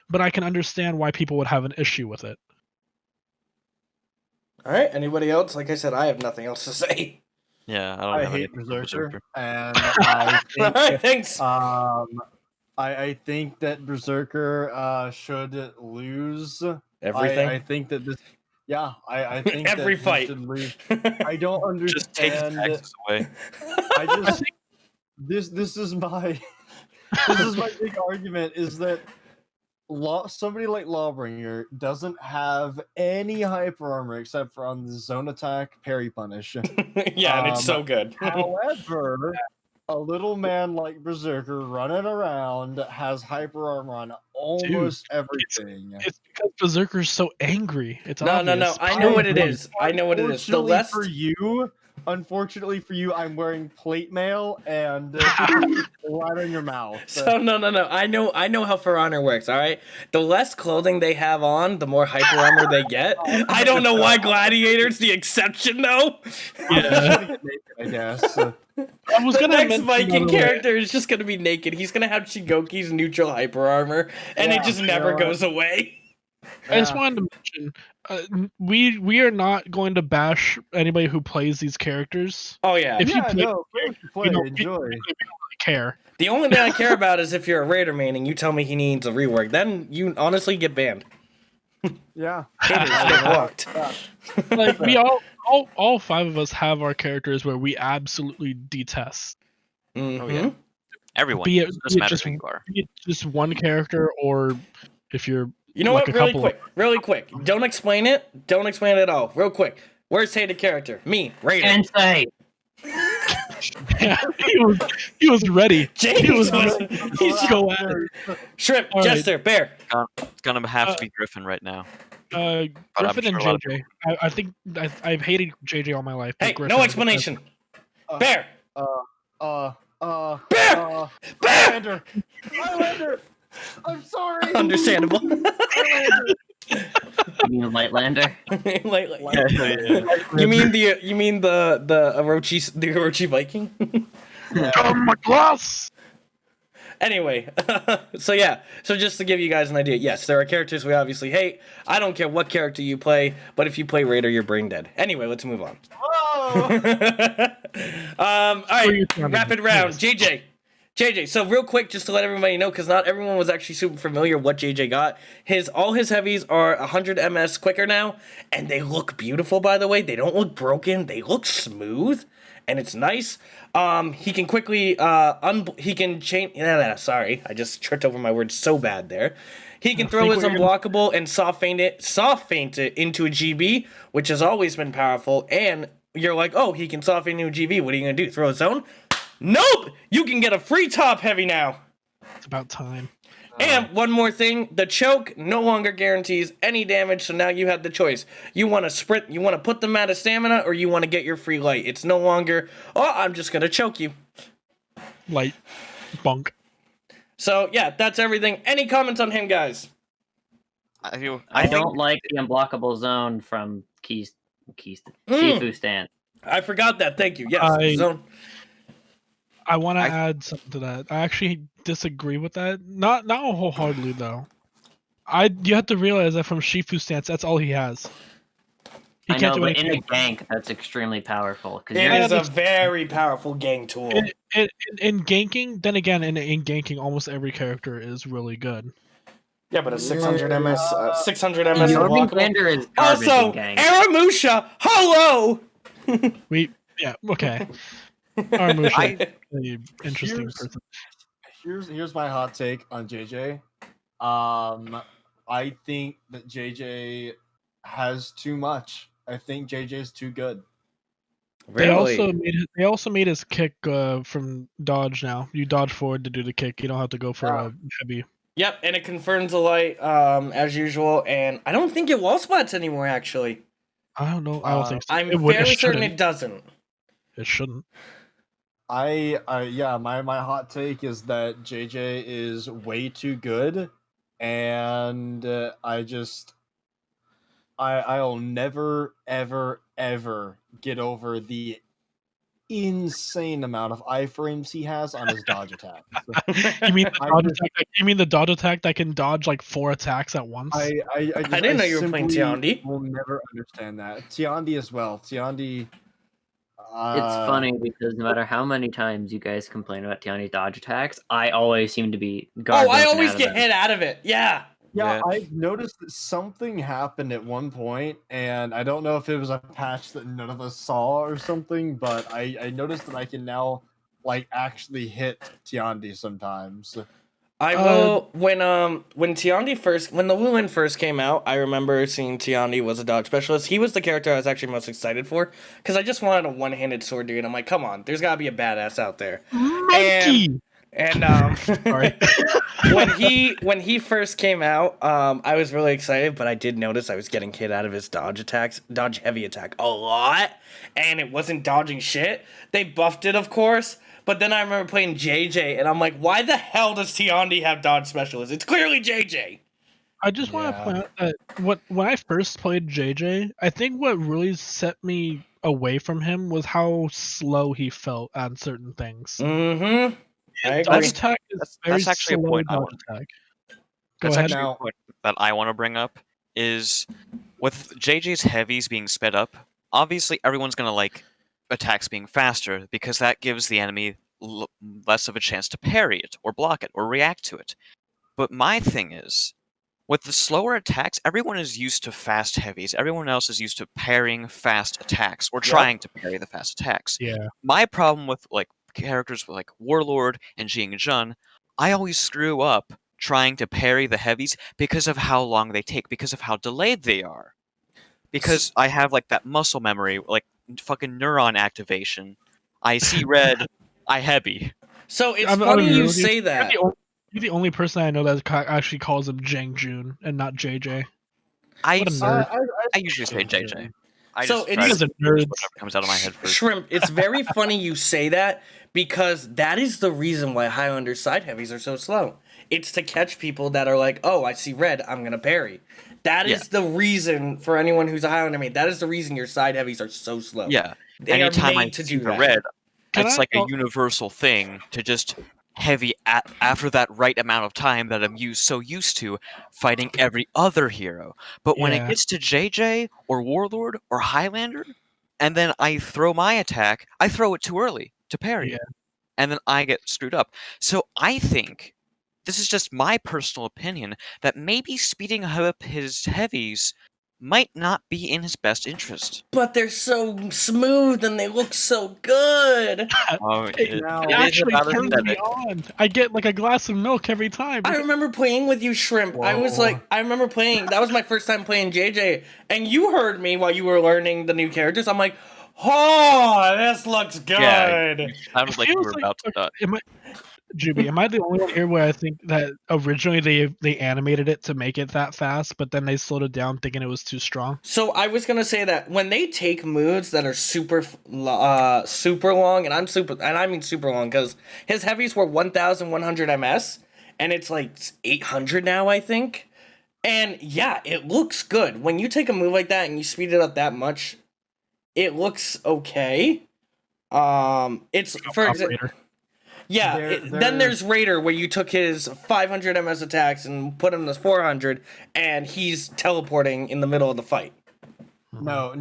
but I can understand why people would have an issue with it. All right, anybody else? Like I said, I have nothing else to say. Yeah, I hate Berserker, and I think All right, thanks. I think that Berserker should lose Everything. I think that this. Yeah, I think every that fight. Should lose. I don't understand. Just take his taxes away. I just this is my big argument is that somebody like Lawbringer doesn't have any hyper armor except for on the zone attack parry punish. Yeah, and it's so good. However, a little man like Berserker running around has hyper armor on almost everything. It's because Berserker's so angry. It's no. I know what it is. Unfortunately for you, I'm wearing plate mail and right on your mouth. So no. I know how For Honor works. All right, the less clothing they have on, the more hyper armor they get. I don't know why Gladiator's the exception though. Yeah. I guess. I was The gonna next Viking character is just gonna be naked. He's gonna have Shigoki's neutral hyper armor, and it just never goes away. I just wanted to mention, we are not going to bash anybody who plays these characters. Oh yeah. If you play, enjoy. we don't really care. The only thing I care about is if you're a Raider main and you tell me he needs a rework, then you honestly get banned. Yeah. Haters get blocked. Like we all 5 of us have our characters where we absolutely detest. Oh yeah. Everyone. Be it, Doesn't be it matter just, who you are. be it just one character, or if you're You know like what? a couple Really quick. Don't explain it. Don't explain it at all. Real quick. Worst hated character? Me, Raider. And say, Yeah, he was ready. James He was was. ready. He's Go at it. Shrimp, All right. Jester, Bear. It's gonna have to be Griffin right now. Griffin I'm and sure a lot of JJ. I think I've hated JJ all my life. but Hey, Griffin no is the best. explanation. Bear. Bear. Highlander. Highlander. I'm sorry. Understandable. Highlander. you mean Lightlander? You mean the Orochi Viking? Come my glass. Anyway, so just to give you guys an idea, yes, there are characters we obviously hate. I don't care what character you play, but if you play Raider, you're brain dead. Anyway, let's move on. Oh. All right, rapid round. JJ, so real quick, just to let everybody know, because not everyone was actually super familiar what JJ got. All his heavies are 100 ms quicker now, and they look beautiful, by the way. They don't look broken. They look smooth, and it's nice. He can quickly, he can change, sorry, I just tripped over my words so bad there. He can throw his unblockable and soft feint it into a GB, which has always been powerful, and you're like, oh, he can soft feint into a GB, what are you gonna do, throw a zone? Nope! You can get a free top heavy now! It's about time. And one more thing, the choke no longer guarantees any damage, so now you have the choice. You want to sprint, you want to put them out of stamina, or you want to get your free light. It's no longer, oh, I'm just going to choke you. Light. Bunk. So, yeah, that's everything. Any comments on him, guys? I don't like the unblockable zone from Shifu Stance. I forgot that, thank you. Yes, zone. I want to add something to that. I actually disagree with that. Not wholeheartedly though. You have to realize that from Shifu Stance, that's all he has. He I can't know, do but in a anything. gank, that's extremely powerful. It is a very powerful gang tool. In ganking, then again, in ganking, almost every character is really good. Yeah, but a 600 ms, 600 ms Your unblockable. Commander is garbage Also, in gank. Aramusha, hello! Okay. Aramusha, interesting person. Here's my hot take on JJ. I think that JJ has too much. I think JJ is too good. Really? They also made his kick from dodge now. You dodge forward to do the kick. You don't have to go for a heavy. Yep, and it confirms the light as usual, and I don't think it wall splats anymore, actually. I don't know. I don't think so. I'm fairly certain it doesn't. It shouldn't. My hot take is that JJ is way too good, and I'll never ever get over the insane amount of iframes he has on his dodge attack. You mean the dodge attack that can dodge like 4 attacks at once? I didn't know you were playing Tiandi. Will never understand that. Tiandi as well. Tiandi. It's funny because no matter how many times you guys complain about Tiani's dodge attacks, I always seem to be I always get hit out of it. Yeah. Yeah, I've noticed that something happened at one point, and I don't know if it was a patch that none of us saw or something, but I noticed that I can now actually hit Tiandi sometimes. I will when Tiandi when the Lulin first came out, I remember seeing Tiandi was a dodge specialist. He was the character I was actually most excited for because I just wanted a one-handed sword dude. I'm like, come on, there's gotta be a badass out there. And Sorry. when he first came out, I was really excited, but I did notice I was getting hit out of his dodge heavy attack a lot, and it wasn't dodging shit. They buffed it, of course. But then I remember playing JJ, and I'm like, why the hell does Tiandi have dodge specialist? It's clearly JJ. I just want to point out that when I first played JJ, I think what really set me away from him was how slow he felt on certain things. Mm-hmm. Dodge attack is that's actually slow a point dodge attack. That's actually a point that I want to bring up is with JJ's heavies being sped up, obviously everyone's going to attacks being faster because that gives the enemy less of a chance to parry it or block it or react to it. But my thing is, with the slower attacks, everyone is used to fast heavies. Everyone else is used to parrying fast attacks or trying to parry the fast attacks. Yeah. My problem with like characters like Warlord and Jing Jun, I always screw up trying to parry the heavies because of how long they take, because of how delayed they are. Because I have like that muscle memory, like fucking neuron activation. I see red, I heavy. So it's I'm funny agree you with say that. You're the only person I know that actually calls him Jang Jun and not JJ. I What a nerd. I usually say JJ. I So just it's- try You to guys are use nerds. whatever comes out of my head first. Shrimp, it's very funny you say that because that is the reason why Highlander side heavies are so slow. It's to catch people that are like, oh, I see red, I'm gonna parry. That is the reason for anyone who's a Highlander main. That is the reason your side heavies are so slow. Yeah. They Anytime are I made to see do the that. red, Can it's I- like a universal thing to just heavy after that right amount of time that I'm so used to fighting every other hero. But when it Yeah. gets to JJ or Warlord or Highlander, and then I throw my attack, I throw it too early to parry Yeah. it, and then I get screwed up. So I think, this is just my personal opinion, that maybe speeding up his heavies might not be in his best interest. But they're so smooth and they look so good. It Now- it is actually about turns me aesthetic. on. I get like a glass of milk every time. I remember playing with you, Shrimp. I was Whoa. like, I remember playing. That was my first time playing JJ, and you heard me while you were learning the new characters. I'm like, oh, this looks good. Yeah, you sounded It like you feels were like- about to die. Juby, am I the only one here where I think that originally they animated it to make it that fast, but then they slowed it down thinking it was too strong? So I was gonna say that when they take moves that are super long, and I mean super long, because his heavies were 1,100 ms, and it's like 800 now, I think. And yeah, it looks good when you take a move like that and you speed it up that much. It looks okay. It's for example. Operator. Yeah, then there's Raider, where you took his 500 ms attacks and put him to 400, and he's teleporting in the middle of the fight. No.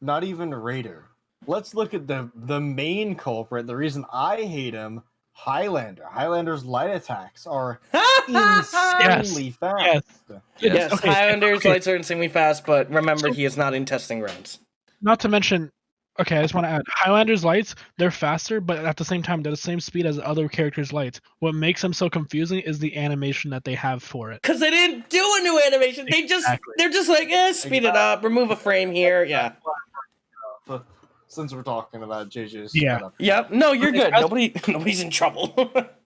Not even Raider. Let's look at the main culprit. The reason I hate him, Highlander. Highlander's light attacks are insanely fast. Yes. Yes, Okay, Highlander's okay. lights are insanely fast, but remember, he is not in testing grounds. Not to mention, okay, I just want to add, Highlander's lights, they're faster, but at the same time, they're the same speed as other characters' lights. What makes them so confusing is the animation that they have for it. Because they didn't do a new animation. Exactly. They're just like, speed it up, remove a frame here. Yeah. Since we're talking about JJ's Yeah. setup. Yep. No, you're good. As- Nobody's in trouble.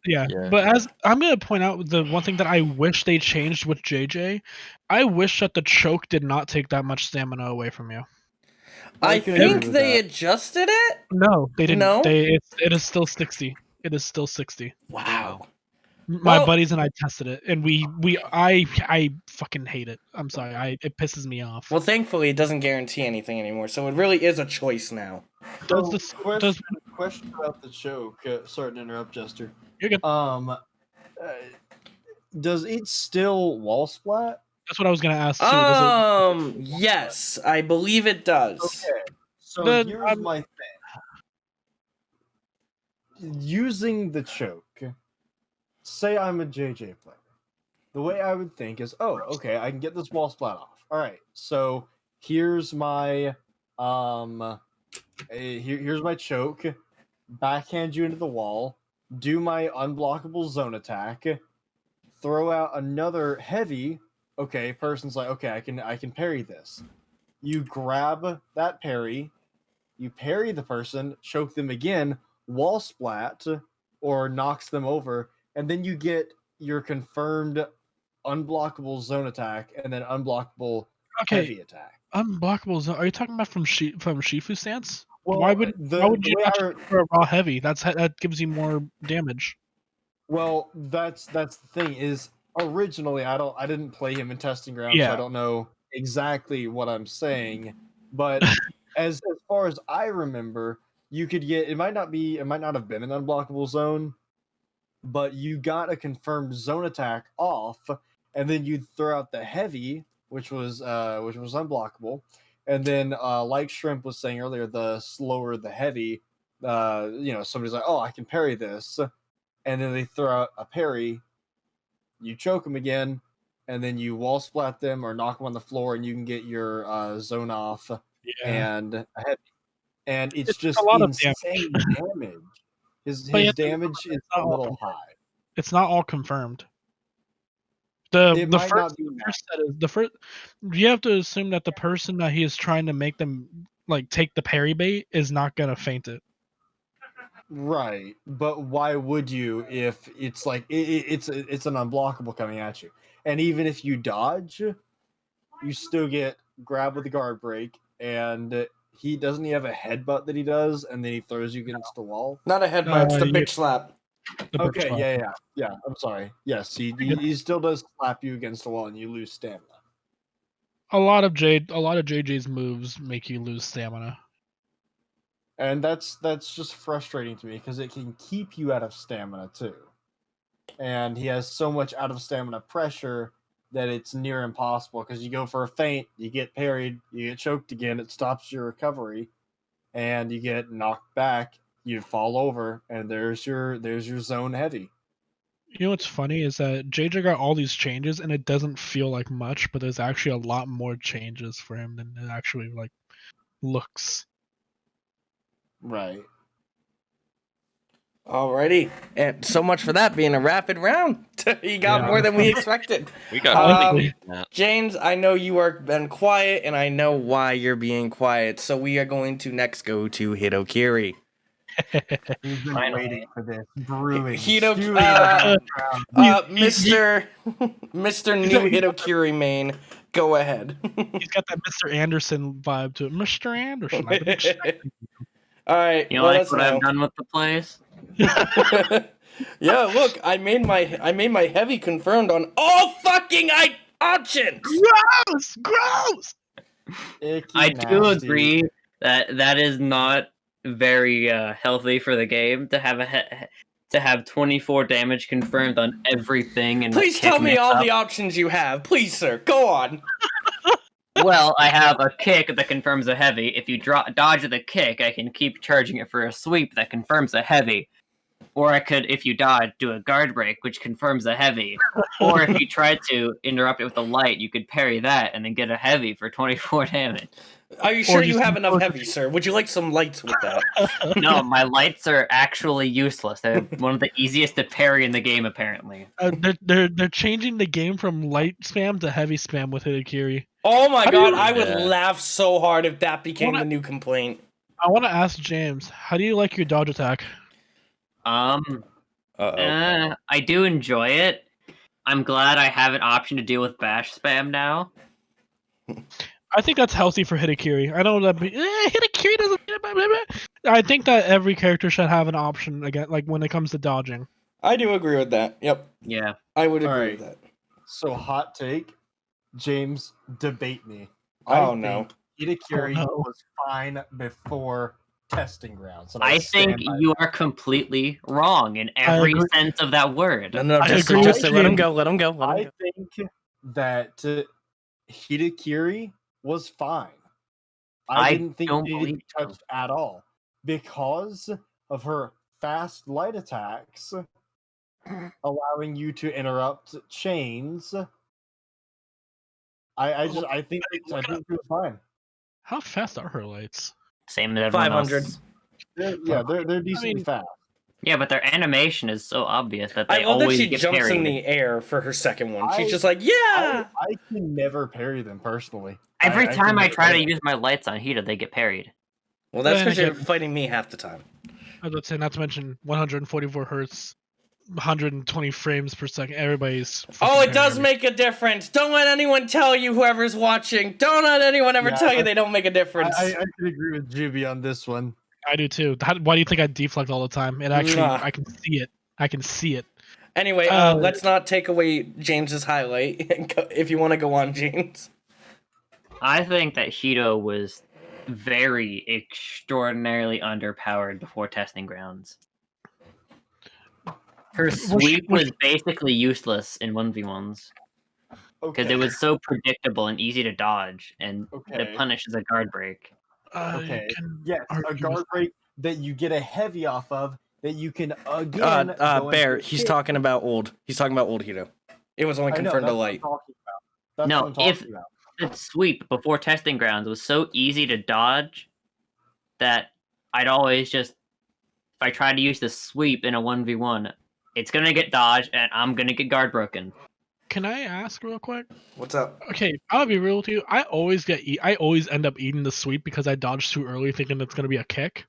Yeah. Yeah. But as I'm gonna point out, the one thing that I wish they changed with JJ, I wish that the choke did not take that much stamina away from you. I can agree think with they that. adjusted it. No, they didn't. No? It is still 60. It is still 60. Wow. My Well- buddies and I tested it, and I fucking hate it. I'm sorry, it pisses me off. Well, thankfully, it doesn't guarantee anything anymore, so it really is a choice now. Does So, this question, does question about the choke. Sorry to interrupt, Jester. You're good. Does it still wall splat? That's what I was gonna ask too. Does Yes, I believe it does. Okay. So Then here's I'm- my thing. Using the choke. Say I'm a JJ player. The way I would think is, oh, okay, I can get this wall splat off. All right. So here's my here's my choke. Backhand you into the wall. Do my unblockable zone attack. Throw out another heavy. Okay, person's like, okay, I can parry this. You grab that parry, you parry the person, choke them again, wall splat, or knocks them over, and then you get your confirmed unblockable zone attack and then unblockable okay, heavy attack. unblockable zone. Are you talking about from Shifu stance? Well, why would the you way not I- just for a raw heavy? That gives you more damage. Well, that's the thing is originally I didn't play him in testing grounds, so Yeah. I don't know exactly what I'm saying. But as far as I remember, you could get it might not have been an unblockable zone, but you got a confirmed zone attack off, and then you'd throw out the heavy, which was unblockable, and then like Shrimp was saying earlier, the slower the heavy, somebody's like, oh, I can parry this. And then they throw out a parry, you choke them again, and then you wall splat them or knock them on the floor, and you can get your zone off Yeah. and a heavy. And it's It's just a lot of insane damage. His But you have to damage is not a all little confirmed. high. It's not all confirmed. The might not first be set is the first. You have to assume that the person that he is trying to make them like take the parry bait is not gonna feint it. Right, but why would you if it's like it's an unblockable coming at you, and even if you dodge, you still get grabbed with the guard break, and he have a headbutt that he does, and then he throws you against the wall. Not a headbutt, it's the you- bitch slap. The bitch Okay, slap. yeah. I'm sorry. Yes, he still does slap you against the wall, and you lose stamina. A lot of JJ's moves make you lose stamina. And that's just frustrating to me because it can keep you out of stamina too. And he has so much out of stamina pressure that it's near impossible because you go for a feint, you get parried, you get choked again, it stops your recovery, and you get knocked back, you fall over, and there's your zone heavy. You know what's funny is that JJ got all these changes and it doesn't feel like much, but there's actually a lot more changes for him than it actually like looks. Right. Alrighty, and so much for that being a rapid round. He got Yeah. more than we expected. We got Um, really deep in that. James, I know you are been quiet, and I know why you're being quiet. So we are going to next go to Hitokiri. We've been Finally. waiting for this. Brewing. Hito- stewing uh, in the background. Mr. New Hitokiri main, go ahead. He's got that Mr. Anderson vibe to it. Mr. Anderson, I've been expecting All right, You let like us what know. I've done with the place? Yeah, look, I made my heavy confirmed on all fucking options. Gross! Icky, I do nasty. agree that is not very healthy for the game to have to have 24 damage confirmed on everything and Please kick tell me mix all up. the options you have, please, sir. Go on. Well, I have a kick that confirms a heavy. If you dodge the kick, I can keep charging it for a sweep that confirms a heavy. Or I could, if you dodge, do a guard break, which confirms a heavy. Or if you tried to interrupt it with a light, you could parry that and then get a heavy for 24 damage. Are you sure just you have enough close heavy, sir? Would you like some lights with that? No, my lights are actually useless. They're one of the easiest to parry in the game, apparently. They're changing the game from light spam to heavy spam with Hitokiri. Oh my How do god, you- I would Yeah. laugh so hard if that became Wanna- the new complaint. I want to ask James, how do you like your dodge attack? I do enjoy it. I'm glad I have an option to deal with bash spam now. I think that's healthy for Hitokiri. I know that Hitokiri doesn't. I think that every character should have an option again, like when it comes to dodging. I do agree with that. Yep, Yeah. I would agree Alright. with that. So hot take, James, debate me. Oh, I no. think Hitakiri Oh, no. was fine before testing grounds. And I stand think by you are completely wrong in every agree. sense of that word. No, I just agree let with him you. go, let him go, let him I go. think that Hitakiri was fine. I I didn't think don't she needed to be believe so. touched at all because of her fast light attacks, allowing you to interrupt chains. I think she was fine. How fast are her lights? Same as everyone 500. else. They're decently mean- fast. Yeah, but their animation is so obvious that I they love that always she get jumps parried. in the air for her second one. She's I- just like, yeah! I can never parry them personally. Every I time can I never try to parry them. use my lights on Hita, they get parried. Well, that's Then because you're again- fighting me half the time. I was about to say, not to mention 144 hertz, 120 frames per second. Everybody's. Oh, fucking it does parrying make a difference. Don't let anyone tell you, whoever's watching. Don't let anyone ever Yeah, tell you they don't make a difference. I could agree with Jubie on this one. I do too. Why do you think I deflect all the time? It actually, Nah. I can see it. I can see it. Anyway, Uh, let's not take away James's highlight. If you want to go on, James. I think that Hito was very extraordinarily underpowered before testing grounds. Her sweep was basically useless in 1v1s because Okay. it was so predictable and easy to dodge, and Okay. it punishes a guard break. You Okay. can Yes, a argue guard with- break that you get a heavy off of that you can again. go Bear, into he's kick. talking about old. He's talking about old Hito. It was only I know, confirmed that's to what I'm light. talking about. That's No, what I'm talking about. The sweep before testing grounds was so easy to dodge that I'd always just, if I try to use the sweep in a 1v1, it's gonna get dodged and I'm gonna get guard broken. Can I ask real quick? What's up? Okay, I'll be real with you. I always end up eating the sweep because I dodged too early, thinking it's gonna be a kick.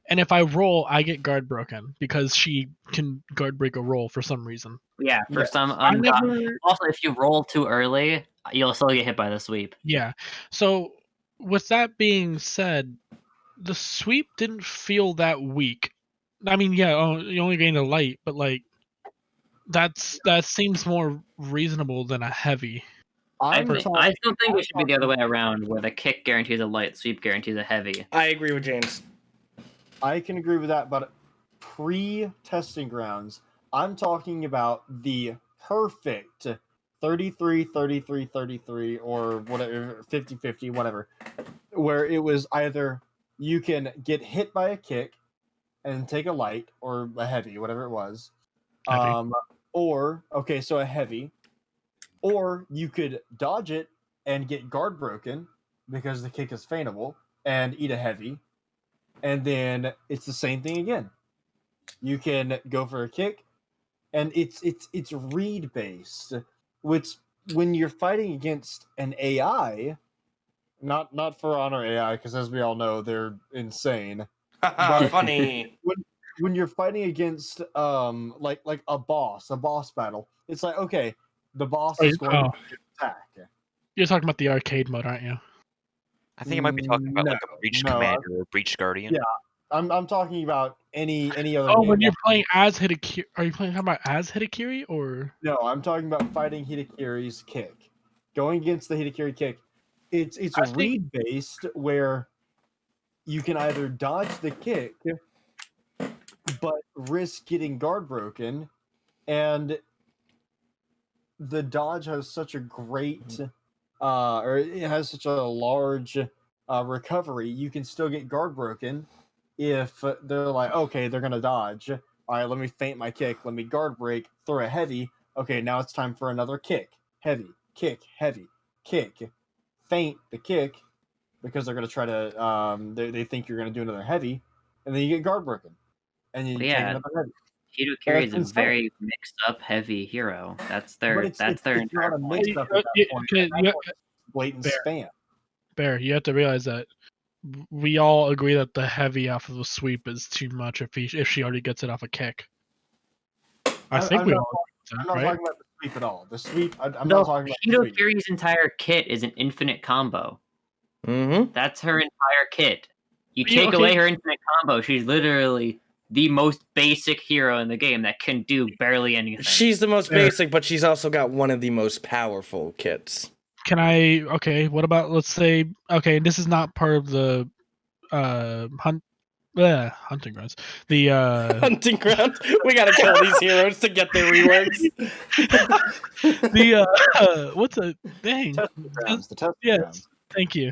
And if I roll, I get guard broken because she can guard break a roll for some reason. Yeah, for Yes. some I ungodly. never. Also, if you roll too early, you'll still get hit by the sweep. Yeah. So with that being said, the sweep didn't feel that weak. I mean, yeah, you only gained a light, but like that seems more reasonable than a heavy. I I'm still talking- think I'm it should be the other way talking- around, where the kick guarantees a light, sweep guarantees a heavy. I agree with James. I can agree with that, but pre-testing grounds, I'm talking about the perfect 33, 33, 33, or whatever, 50, 50, whatever, where it was either you can get hit by a kick and take a light, or a heavy, whatever it was, Heavy. or, okay, so a heavy, or you could dodge it and get guard broken because the kick is feintable and eat a heavy. And then it's the same thing again. You can go for a kick, and it's read based, which when you're fighting against an AI, not For Honor AI, because as we all know they're insane. But- Funny. When you're fighting against like a boss battle, it's like, okay, the boss is going to attack. You're talking about the arcade mode, aren't you? I think you might be talking about like a breach no, commander or breach guardian. Yeah. I'm talking about any other. Oh, game. when you're playing as Hitakiri, are you talking about as Hitakiri or? No, I'm talking about fighting Hitakiri's kick. Going against the Hitakiri kick. It's I think- read based where you can either dodge the kick but risk getting guard broken, and the dodge has such a great or it has such a large recovery, you can still get guard broken if they're like, okay, they're gonna dodge. All right, let me feint my kick. Let me guard break. Throw a heavy. Okay, now it's time for another kick. Heavy, kick, heavy, kick. Feint the kick because they're gonna try to. They think you're gonna do another heavy, and then you get guard broken, and you take Yeah. another heavy. Hitakiri is a insane. very mixed up heavy hero. That's But their it's entire not a point. mix up at that Yeah, point. okay, At that yeah, point, it's blatant Bear. spam. Bear, you have to realize that we all agree that the heavy off of the sweep is too much if she already gets it off a kick. I think I'm we not all I'm agree not with that, right? talking about the sweep at all. The sweep, I'm No, not talking about the sweep. Hitakiri's entire kit is an infinite combo. Mm-hmm. That's her entire kit. You Yeah, take okay. away her infinite combo, she's literally the most basic hero in the game that can do barely anything. She's the most Fair. basic, but she's also got one of the most powerful kits. Can I? Okay, what about let's say? Okay, this is not part of the hunting grounds. The Hunting ground. We gotta kill these heroes to get their reworks. what's a dang? Testing grounds, the testing Yes. grounds. Thank you.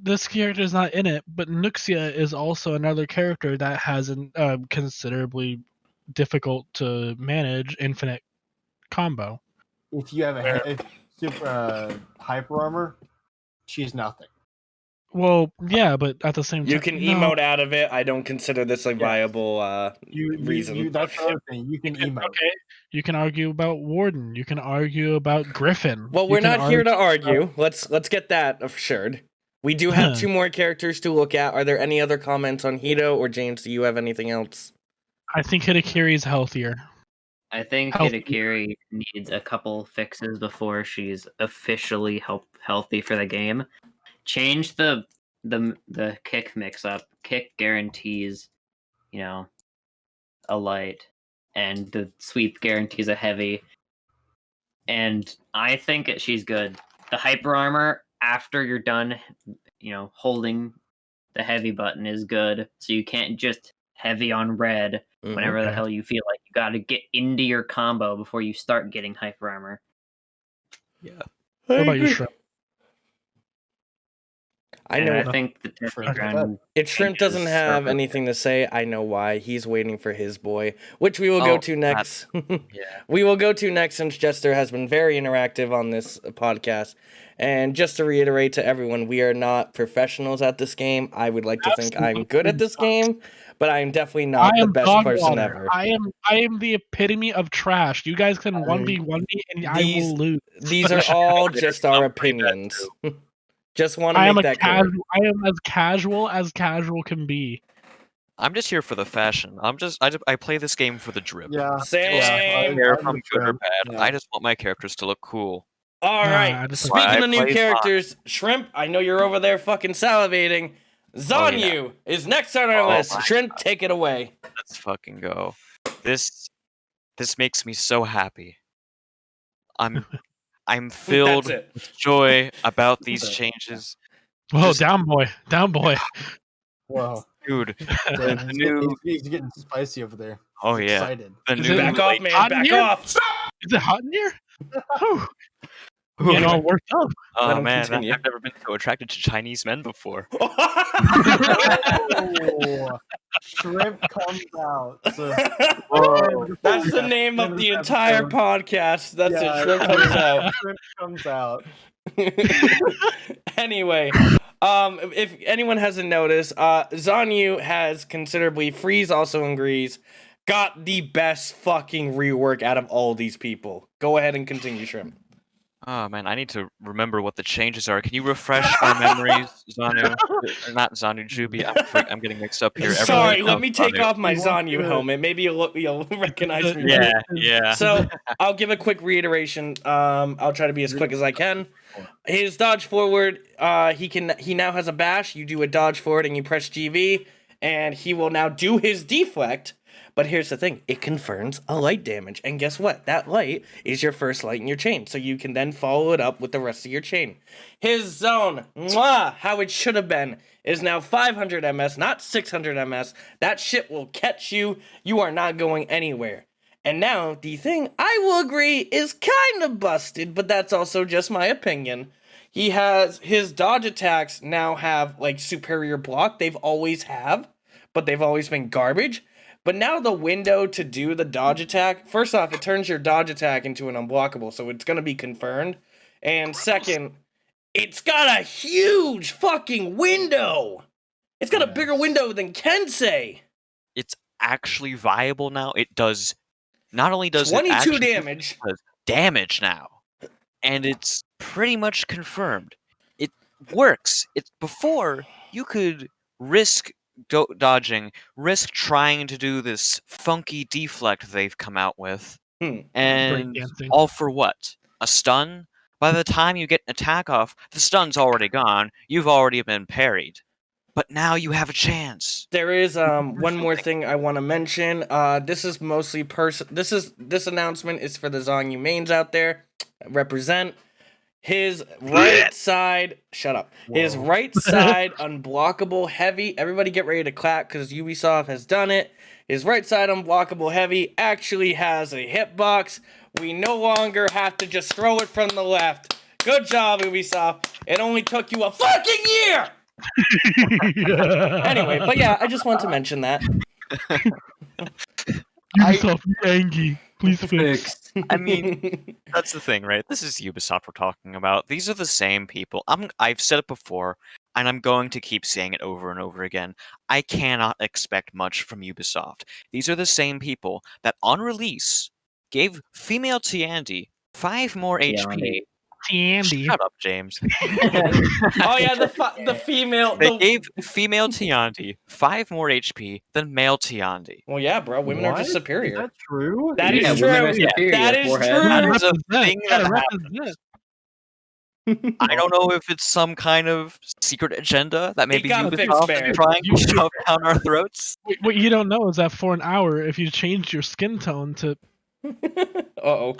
This character is not in it, but Nuxia is also another character that has an considerably difficult to manage infinite combo. If you have a super hyper armor, she's nothing. Well, yeah, but at the same time, You can emote out of it. I don't consider this a viable reason. That's the other thing. You can emote. Okay, you can argue about Warden. You can argue about Griffin. Well, you we're can not here to argue. Let's get that assured. We do have two more characters to look at. Are there any other comments on Hito or James? Do you have anything else? I think Hitakiri is healthier. I think Healthy. Hitakiri needs a couple fixes before she's officially healthy for the game. Change the kick mix up. Kick guarantees, a light, and the sweep guarantees a heavy. And I think she's good. The hyper armor after you're done, holding the heavy button is good. So you can't just heavy on red whenever the Okay. hell you feel like you got to get into your combo before you start getting hyper armor. Yeah. What about you, Shrimp? I And know. I think the testing Shrimp. ground. If Shrimp doesn't changes have are- anything to say, I know why. He's waiting for his boy, which we will go Oh, to next. Yeah. We will go to next since Jester has been very interactive on this podcast. And just to reiterate to everyone, we are not professionals at this game. I would like to think I'm good at this game, but I am definitely not I the am best dog person water. ever. I am the epitome of trash. You guys can 1v1 me and I These- will lose. These are all just our opinions. Just want to I am make a that clear. casual. I am as casual can be. I'm just here for the fashion. I play this game for the drip. Yeah. Same. I don't care if I'm good or Shrimp. bad. Yeah. I just want my characters to look cool. All Nah, right. I just- Speaking I of new play characters, Shrimp, I know you're over there fucking salivating. Zanyu is next on our Oh list. my Shrimp, take it away. Let's fucking go. This makes me so happy. I'm filled That's it. with joy about these Okay. changes. Whoa, Just- down boy. Wow. Dude, Damn, the new he's getting spicy over there. Oh He's yeah. excited. The Is new it- Back off, man. hot in Back here? off. Is it hot in here? Whew. Getting all worked up. Oh Let him man, continue. I've never been so attracted to Chinese men before. Oh, shrimp comes out. So, That's the name of the entire podcast. That's Yeah, it. Shrimp comes out. Shrimp comes out. Anyway, if anyone hasn't noticed, Zanyu has considerably, Freeze also agrees, got the best fucking rework out of all these people. Go ahead and continue, Shrimp. Oh man, I need to remember what the changes are. Can you refresh our memories, Zanu? Not Zanu, Juby. I'm getting mixed up here. Sorry, Everyone let knows me take Zanu. off my You want Zanyu to- helmet. Maybe you'll recognize me. Yeah, yeah. So I'll give a quick reiteration. I'll try to be as quick as I can. His dodge forward, he now has a bash. You do a dodge forward and you press GV, and he will now do his deflect. But here's the thing, it confirms a light damage. And guess what? That light is your first light in your chain. So you can then follow it up with the rest of your chain. His zone, how it should have been, is now 500 MS, not 600 MS. That shit will catch you. You are not going anywhere. And now, the thing I will agree is kind of busted, but that's also just my opinion. He has, his dodge attacks now have, like, superior block. They've always have, but they've always been garbage. But now the window to do the dodge attack, first off, it turns your dodge attack into an unblockable, so it's going to be confirmed. And second, it's got a huge fucking window. It's got a bigger window than Kensei. It's actually viable now. It does. Not only does 22 it actually damage. does damage now, and it's pretty much confirmed. It works. It's before you could risk dodging, risk trying to do this funky deflect they've come out with, and Breakdancing. all for what? A stun? By the time you get an attack off, the stun's already gone. You've already been parried. But now you have a chance. There is one more thing I want to mention. This is mostly this announcement is for the Zanyu mains out there. Represent his right side. Shut up. His right side unblockable heavy. Everybody get ready to clap because Ubisoft has done it. His right side unblockable heavy actually has a hitbox. We no longer have to just throw it from the left. Good job, Ubisoft. It only took you a fucking year. Anyway, but yeah, I just want to mention that. Ubisoft, Angie, please fix. I mean, that's the thing, right? This is Ubisoft we're talking about. These are the same people. I've said it before, and I'm going to keep saying it over and over again. I cannot expect much from Ubisoft. These are the same people that, on release, gave female Tiandi 5 more HP. Andy. Shut up, James. Oh yeah, the female. They gave female Tiandi 5 more HP than male Tiandi. Well, yeah, bro. Women are just What? Is superior. that true? That is Yeah, true. women are superior, That is forehead. true. That is a thing that Gotta happens. represent. I don't know if it's some kind of secret agenda that maybe got fixed, Ubisoft Bear. is trying to shove down our throats. What you don't know is that for an hour, if you change your skin tone to Uh-oh.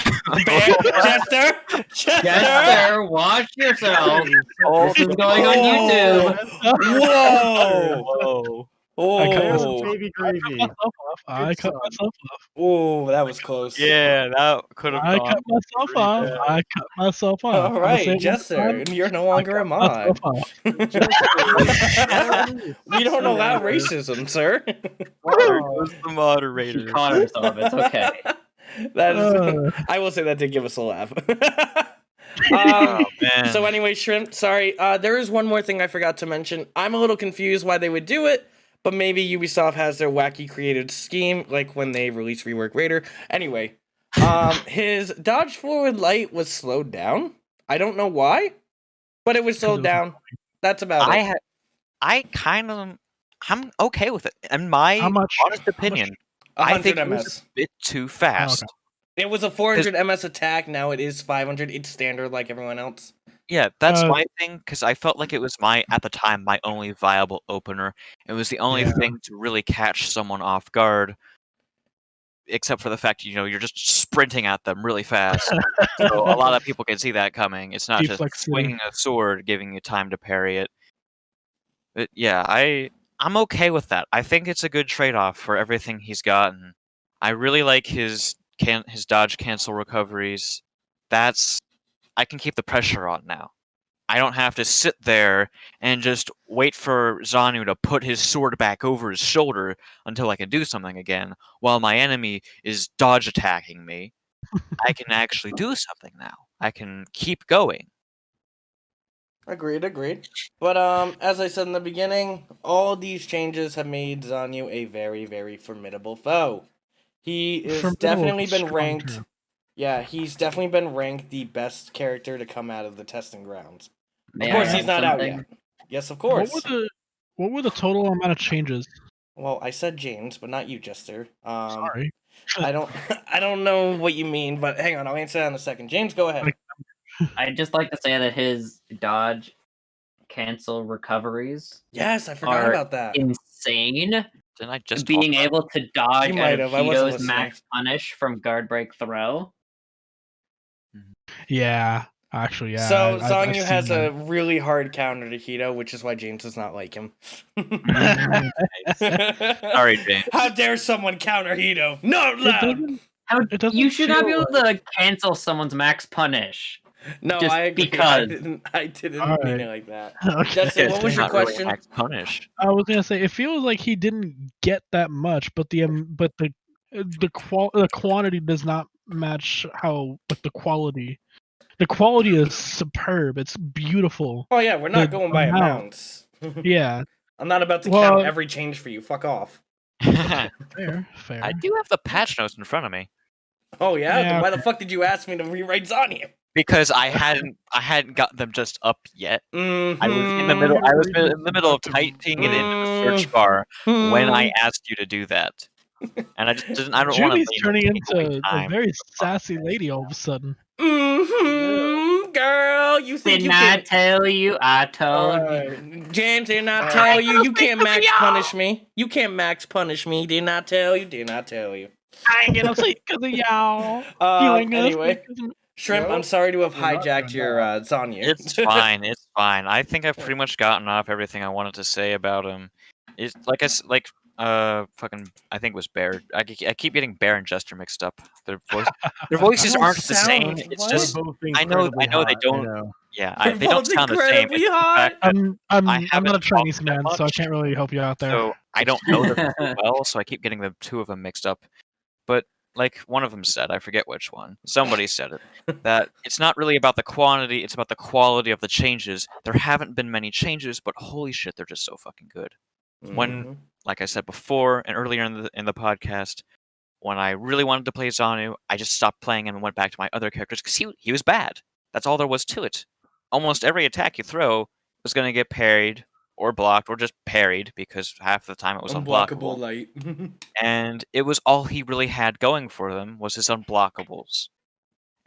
Chester! Jester, watch yourself. Oh, This is going on YouTube. Whoa! Whoa. Oh, baby I cut gravy. myself off. I Good cut son. myself off. oh, that was close. Yeah, that could have I gone. cut myself pretty off. bad. I cut myself off. All I'm gonna right, say it one more Jester, time. and you're no I longer a cut myself mod. off. We don't allow racism, sir. Who's the moderator? He caught himself. It's okay. That is, Uh. I will say that did give us a laugh. Oh man. So anyway, Shrimp, sorry. There is one more thing I forgot to mention. I'm a little confused why they would do it, but maybe Ubisoft has their wacky created scheme, like when they released Rework Raider. Anyway, his dodge forward light was slowed down. I don't know why, but it was slowed down. That's about it. I'm okay with it. In my How much? honest opinion, I 100 think it ms. was a bit too fast. okay. It was a 400 ms attack. Now it is 500. It's standard like everyone else. Yeah, that's Uh, my thing, because I felt like it was at the time, my only viable opener. It was the only Yeah. thing to really catch someone off guard, except for the fact, you're just sprinting at them really fast. So a lot of people can see that coming. It's not just Deflex City. swinging a sword, giving you time to parry it. But yeah, I'm okay with that. I think it's a good trade-off for everything he's gotten. I really like his dodge cancel recoveries. I can keep the pressure on now. I don't have to sit there and just wait for Zanu to put his sword back over his shoulder until I can do something again, while my enemy is dodge attacking me. I can actually do something now. I can keep going. Agreed. But as I said in the beginning, all these changes have made Zanyu a very, very formidable foe. He is Formidable definitely is been strong ranked. term. Yeah, he's definitely been ranked the best character to come out of the testing grounds. May Of course, I he's add not out something? yet. Yes, of course. What were the total amount of changes? Well, I said James, but not you, Jester. Sorry. I don't know what you mean, but hang on, I'll answer that in a second. James, go ahead. I'd just like to say that his dodge cancel recoveries Yes, I forgot are about that. insane. Didn't I just Being talk about able to dodge You out might of have, I wasn't Hito's listening. max punish from guard break throw. Yeah, actually, yeah. So I've Zanyu seen has that. a really hard counter to Hito, which is why James does not like him. Sorry, James. How dare someone counter Hito? Not It allowed. doesn't. How It doesn't you should not be feel able to cancel someone's max punish. No, just I agree. because. I didn't All mean right. it like that. Okay. Justin, what was your Not really question? max punished. I was gonna say it feels like he didn't get that much, but the quantity does not match but the quality. The quality is superb. It's beautiful. Oh yeah, we're not The going by amount. amounts. Yeah. I'm not about to Well- count every change for you. Fuck off. I Fair. do have the patch notes in front of me. Oh yeah? Yeah, Then why the fuck did you ask me to rewrite Zanyu? Because I hadn't got them just up yet. Mm-hmm. I was in the middle. I was in the middle of typing it into the search bar when I asked you to do that, and I just didn't. I don't want to. Judy's turning into a very sassy lady all of a sudden. Mm-hmm. Girl, you think Did you not can? tell you, I told you. Alright. James did not tell you. You can't max punish me. You can't max punish me. Did not tell you. Did not tell you. I ain't gonna say because of y'all. You ain't gonna Anyway, say 'cause of me. Shrimp, No, I'm sorry to have we're not hijacked doing your Zanyu. It's fine. It's fine. I think I've pretty much gotten off everything I wanted to say about him. It's fucking. I think it was Bear. I keep getting Bear and Jester mixed up. Their voices don't aren't the sound- same. It's what? just Both I know incredibly they hot, don't. know. Yeah, They're they don't both sound the same. incredibly It's the hot. fact that I'm haven't not a Chinese talked that man, so I much, can't really help you out there. So I don't know them too well, so I keep getting the two of them mixed up. But like one of them said, I forget which one. Somebody said it, that it's not really about the quantity; it's about the quality of the changes. There haven't been many changes, but holy shit, they're just so fucking good. When, Mhm. like I said before and earlier in the podcast, when I really wanted to play Zanu, I just stopped playing him and went back to my other characters because he was bad. That's all there was to it. Almost every attack you throw was going to get parried or blocked or just parried because half the time it was Unblockable unblockable. light. And it was all he really had going for them was his unblockables.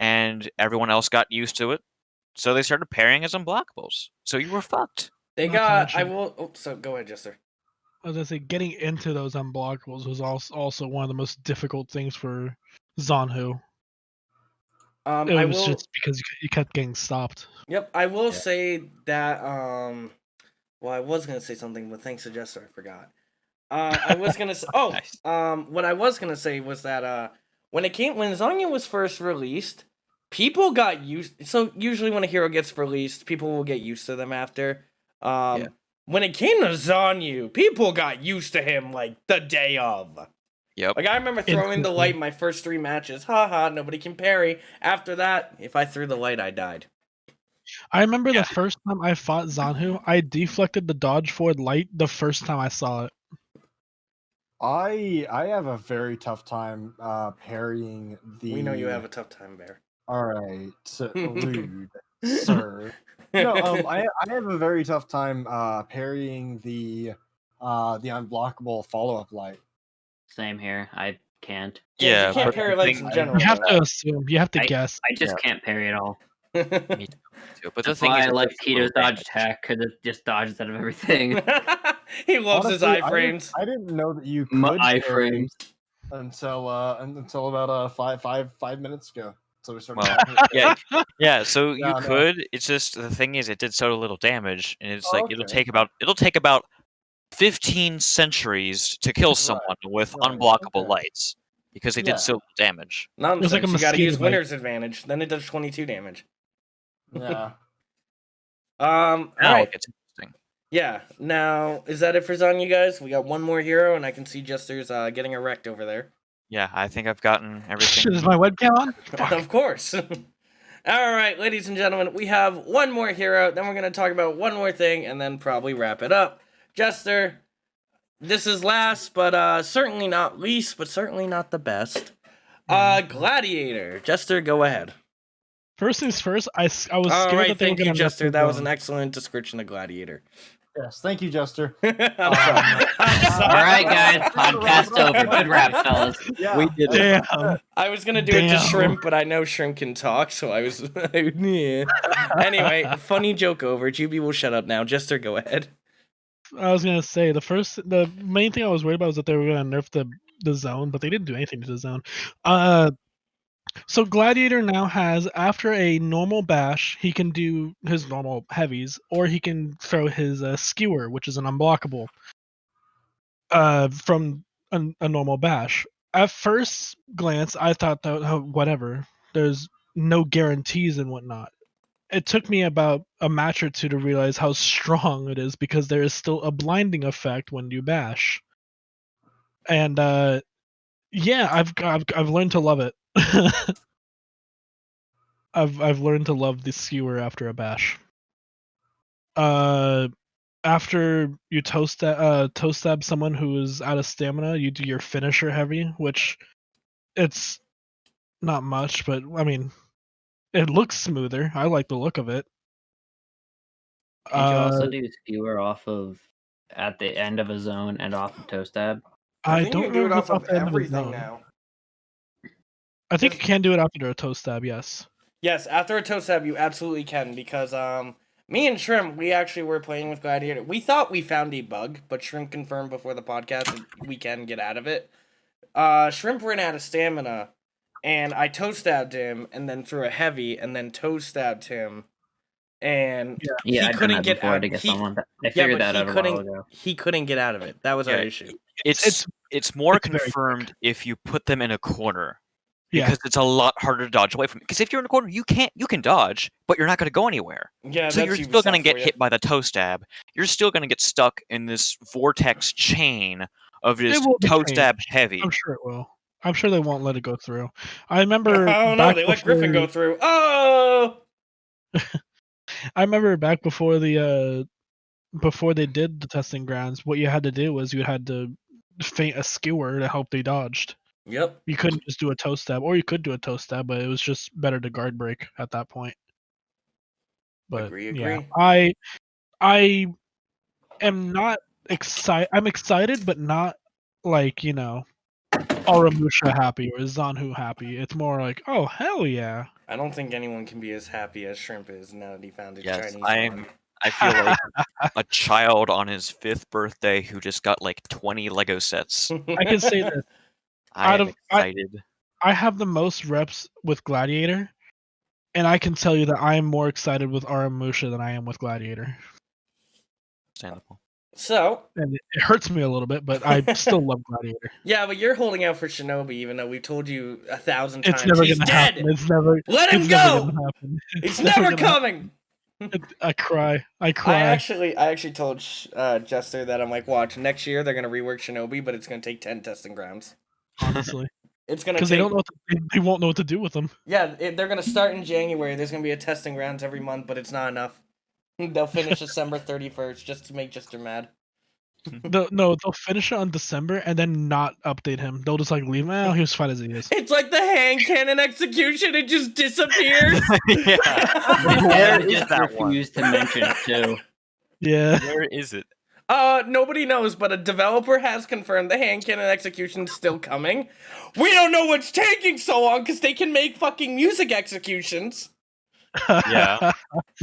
And everyone else got used to it, so they started parrying his unblockables. So you were fucked. They Not to got. I mention- will. Oh, so go ahead, Jester. I was gonna say getting into those unblockables was also one of the most difficult things for Zanhu. It I was will. just because you kept getting stopped. Yep, I will Yeah. say that. Well, I was gonna say something, but thanks to Jester, I forgot. I was gonna say. Oh, Nice. what I was gonna say was that when Zanya was first released, people got used. So usually when a hero gets released, people will get used to them after. Yeah. When it came to Zanyu, people got used to him like the day of. Yep. Like I remember throwing the light in my first 3 matches. Haha, nobody can parry. After that, if I threw the light, I died. I remember the first time I fought Zanhu, I deflected the dodge forward light the first time I saw it. I have a very tough time parrying the. We know you have a tough time, Bear. All right, rude, sir. No, I have a very tough time parrying the unblockable follow-up light. Same here. I can't. Yeah, you can't but parry the lights thing- in general. You have though. to assume. You have to guess. I just can't parry at all. Me too. But the That's thing why is, I it like does Tito's little dodge damage. attack because it just dodges out of everything. He loves his Honestly, iframes. I didn't know that you My could parry iframes. until about 5 minutes ago. So we started. Well, yeah. So Yeah, you no. could. It's just the thing is, it did so little damage, and it's Oh, like okay. it'll take about 15 centuries to kill someone with right, unblockable okay. lights because they Yeah. did so little damage. Nonsense. like a You gotta mosquito use bite. winner's advantage. Then it does 22 damage. Yeah. All Now right. it gets interesting. Yeah. Now, is that it for Zanya, guys? We got one more hero, and I can see Jester's getting erect over there. Yeah, I think I've gotten everything. Shit, is my webcam on? Fuck. Of course. All right, ladies and gentlemen, we have one more hero. Then we're gonna talk about one more thing, and then probably wrap it up. Jester, this is last, but certainly not least, but certainly not the best. Gladiator. Jester, go ahead. First things first, I was All scared right, that they were thank you, going to Jester. That was an excellent description of Gladiator. Yes. Thank you, Jester. I'm sorry. I'm sorry. All right, guys. Podcast over. Good rap, fellas. Yeah. We did that's- Damn. I was gonna do it to Damn. Shrimp, but I know Shrimp can talk, so I was. Yeah. Anyway, funny joke over. Juby will shut up now. Jester, go ahead. I was gonna say the main thing I was worried about was that they were gonna nerf the zone, but they didn't do anything to the zone. So Gladiator now has, after a normal bash, he can do his normal heavies, or he can throw his skewer, which is an unblockable, from a normal bash. At first glance, I thought that whatever. There's no guarantees and whatnot. It took me about a match or two to realize how strong it is, because there is still a blinding effect when you bash. And yeah, I've learned to love it. I've learned to love the skewer after a bash. After you toe stab someone who is out of stamina, you do your finisher heavy, which it's not much, but I mean, it looks smoother. I like the look of it. Can't you also do skewer off of at the end of a zone and off of toe stab? I think don't you can do it remember off of the end of the everything zone. now. I think you can do it after a toe stab. Yes. Yes, after a toe stab, you absolutely can, because me and Shrimp, we actually were playing with Gladiator. We thought we found a bug, but Shrimp confirmed before the podcast that we can get out of it. Shrimp ran out of stamina, and I toe stabbed him, and then threw a heavy, and then toe stabbed him, and Yeah, he I've done couldn't that get before out. to get someone. I Yeah, figured but that out a while ago. he couldn't get out of it. That was our Yeah. issue. It's more it's very confirmed if you put them in a corner. Yeah. Because it's a lot harder to dodge away from. Because if you're in a corner, you can dodge, but you're not going to go anywhere. Yeah, So that's you're Juby still going to stuff get for you. hit by the toe stab. You're still going to get stuck in this vortex chain of just will be toe changed. stab heavy. I'm sure it will. I'm sure they won't let it go through. I remember. Oh no, back they let Griffin before- go through. Oh! I remember back before before they did the testing grounds, what you had to do was you had to feint a skewer to help they dodged. Yep. You couldn't just do a toe stab, or you could do a toe stab, but it was just better to guard break at that point. But Agree. yeah, I am not excited. I'm excited, but not like Aramusha happy or Zanhu happy. It's more like, oh hell yeah. I don't think anyone can be as happy as Shrimp is now that he found a Yes, Chinese one. I feel like a child on his 5th birthday who just got like 20 Lego sets. I can say this. I Out am of- excited. I have the most reps with Gladiator, and I can tell you that I am more excited with Aramusha than I am with Gladiator. Understandable. So, and it hurts me a little bit, but I still love Gladiator. yeah, but you're holding out for Shinobi, even though we've told you 1,000 times It's never he's gonna dead. happen. It's never. Let him It's never go. gonna happen. It's never gonna happen. coming. I cry. I I cry. actually told Jester that I'm like, watch, next year they're gonna rework Shinobi, but it's gonna take 10 testing grounds. Honestly, It's gonna because take. they don't know. They won't know what to do with them. Yeah, they're gonna start in January. There's gonna be a testing grounds every month, but it's not enough. They'll finish December 31st just to make Jester mad. They'll finish it on December and then not update him. They'll just like leave him. Oh, he was fine as he is. It's like the hand cannon execution. It just disappears. Yeah. Where is just that one? refused to mention it too. Yeah. Where is it? Nobody knows, but a developer has confirmed the hand cannon execution's still coming. We don't know what's taking so long because they can make fucking music executions. Yeah.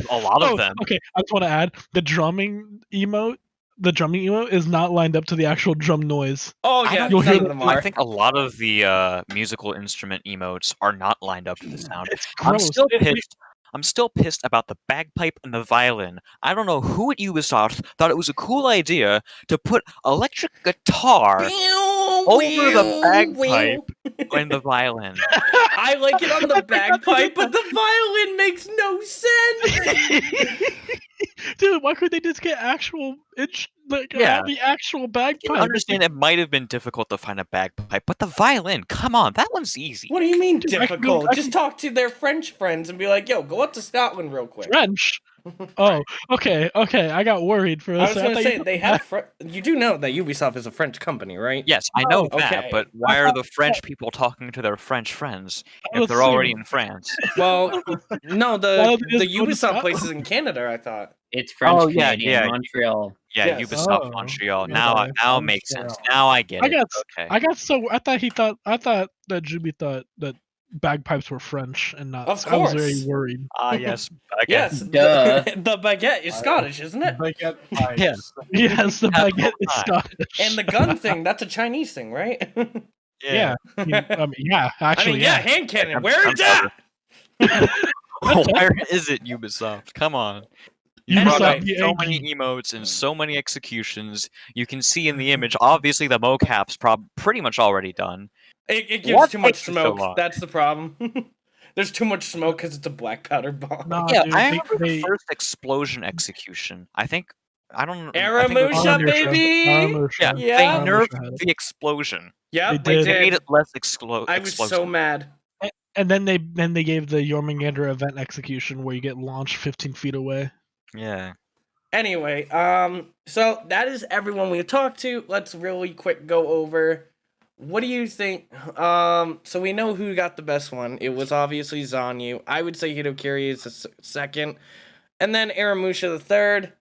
A lot of them. Okay, I just want to add the drumming emote. The drumming emote is not lined up to the actual drum noise. Oh I yeah, don't none hear of them I are. think a lot of the musical instrument emotes are not lined up to the sound. It's I'm gross. still pissed. I'm still pissed about the bagpipe and the violin. I don't know who at Ubisoft thought it was a cool idea to put electric guitar over the bagpipe and the violin. I like it on the bagpipe, but the violin makes no sense. Dude, why couldn't they just get actual Yeah. the actual I bagpipe? can understand it might have been difficult to find a bagpipe, but the violin, come on, that one's easy. What do you mean Dude, I can difficult? go- I Just talk to their French friends and be like, "Yo, go up to Scotland real quick." French. Oh, okay. I got worried for a I was second. gonna thought say you- they have. You do know that Ubisoft is a French company, right? Yes, I know Oh, that, okay. but why are the French people talking to their French friends if Let's they're already see. in France? Well, no, Why the don't they the just go to Ubisoft Scotland? place is in Canada. I thought. It's French Oh, yeah, Canadian, yeah. Montreal. Yeah, Yes. Ubisoft Oh, Montreal. Now, okay. now it makes sense. Now I get I it. got Okay. I thought that Juby thought that bagpipes were French and not. Of I was very course. worried. Yes. Yes, Duh. the baguette is Scottish, isn't it? Baguette pipes. Yeah. Yes, the Capital baguette is I. Scottish. And the gun thing—that's a Chinese thing, right? Yeah. Yeah, actually, yeah, hand cannon. I'm- Where I'm it's at? Where is it, Ubisoft? Come on. You Anyway. brought up Ubisoft, so yeah, many emotes and so many executions. You can see in the image, obviously the mocap's pretty much already done. It gives What too much takes you so smoke. long? That's the problem. There's too much smoke because it's a black powder bomb. Nah, Yeah, dude, I they- remember they- the first explosion execution. I think I don't. I think it was- Aramusha, Aramusha, baby! Aramusha. Yeah, Yeah. they Aramusha nerfed had it. the explosion. Yep, They they did. They made did. it less I was explosive. so mad. And then they gave the Jormungandr event execution where you get launched 15 feet away. Yeah. Anyway, so that is everyone we talked to. Let's really quick go over. What do you think? So we know who got the best one. It was obviously Zanyu. I would say Hitokiri is the second, and then Aramusha the third.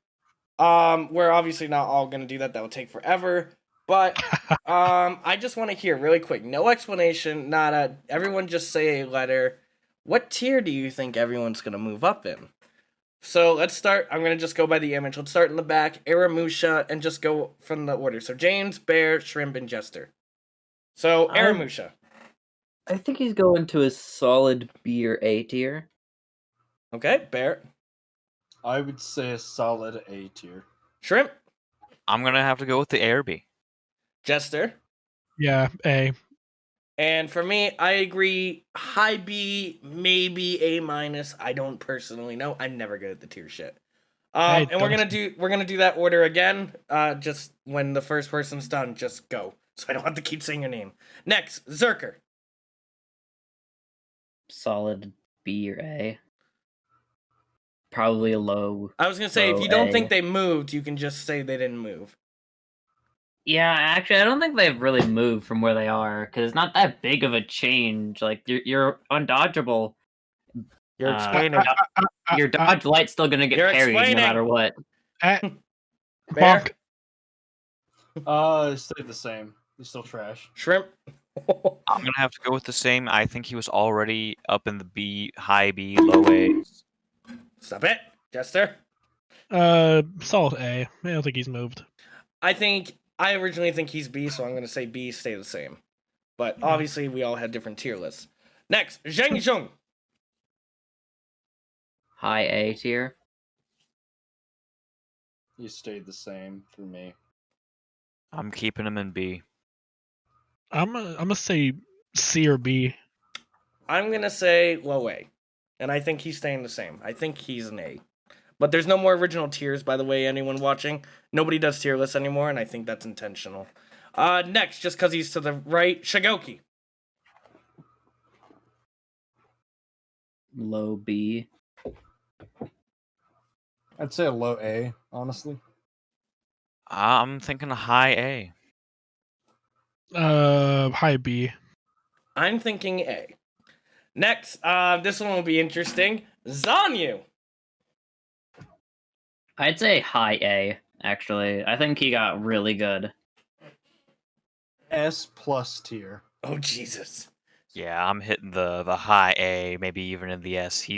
We're obviously not all gonna do that. That will take forever. But I just want to hear really quick. No explanation. Nada. Everyone just say a letter. What tier do you think everyone's gonna move up in? So let's start. I'm gonna just go by the image. Let's start in the back, Aramusha, and just go from the order. So James, Bear, Shrimp, and Jester. So Aramusha. I think he's going to a solid B or A tier. Okay, Bear. I would say a solid A tier. Shrimp. I'm gonna have to go with the AirB. Jester. Yeah, A. And for me, I agree. High B, maybe A minus. I don't personally know. I'm never good at the tier shit. Hey, And we're gonna do that order again. Just when the first person's done, just go. So I don't have to keep saying your name. Next, Zerker. Solid B or A. Probably a low. I was gonna say if Low you don't A. think they moved, you can just say they didn't move. Yeah, actually, I don't think they've really moved from where they are because it's not that big of a change. Like you're undodgeable. You're Uh, explaining. Your dodge light's still gonna get You're parried no explaining. matter what. Bear. Bonk. Stay the same. They're still trash. Shrimp. I'm gonna have to go with the same. I think he was already up in the B, high B, low A. Stop it, Jester. Solid A. I don't think he's moved. I originally think he's B, so I'm gonna say B, stay the same. But obviously, we all had different tier lists. Next, Zheng Zhong. High A tier. He stayed the same for me. I'm keeping him in B. I'm gonna say C or B. I'm gonna say low A, and I think he's staying the same. I think he's an A. But there's no more original tiers, by the way, anyone watching. Nobody does tier lists anymore, and I think that's intentional. Next, just because he's to the right, Shigoki. Low B. I'd say a low A, honestly. I'm thinking a high A. High B. I'm thinking A. Next, this one will be interesting. Zanyu. I'd say high A, actually. I think he got really good. S+ tier. Oh, Jesus. Yeah, I'm hitting the high A, maybe even in the S.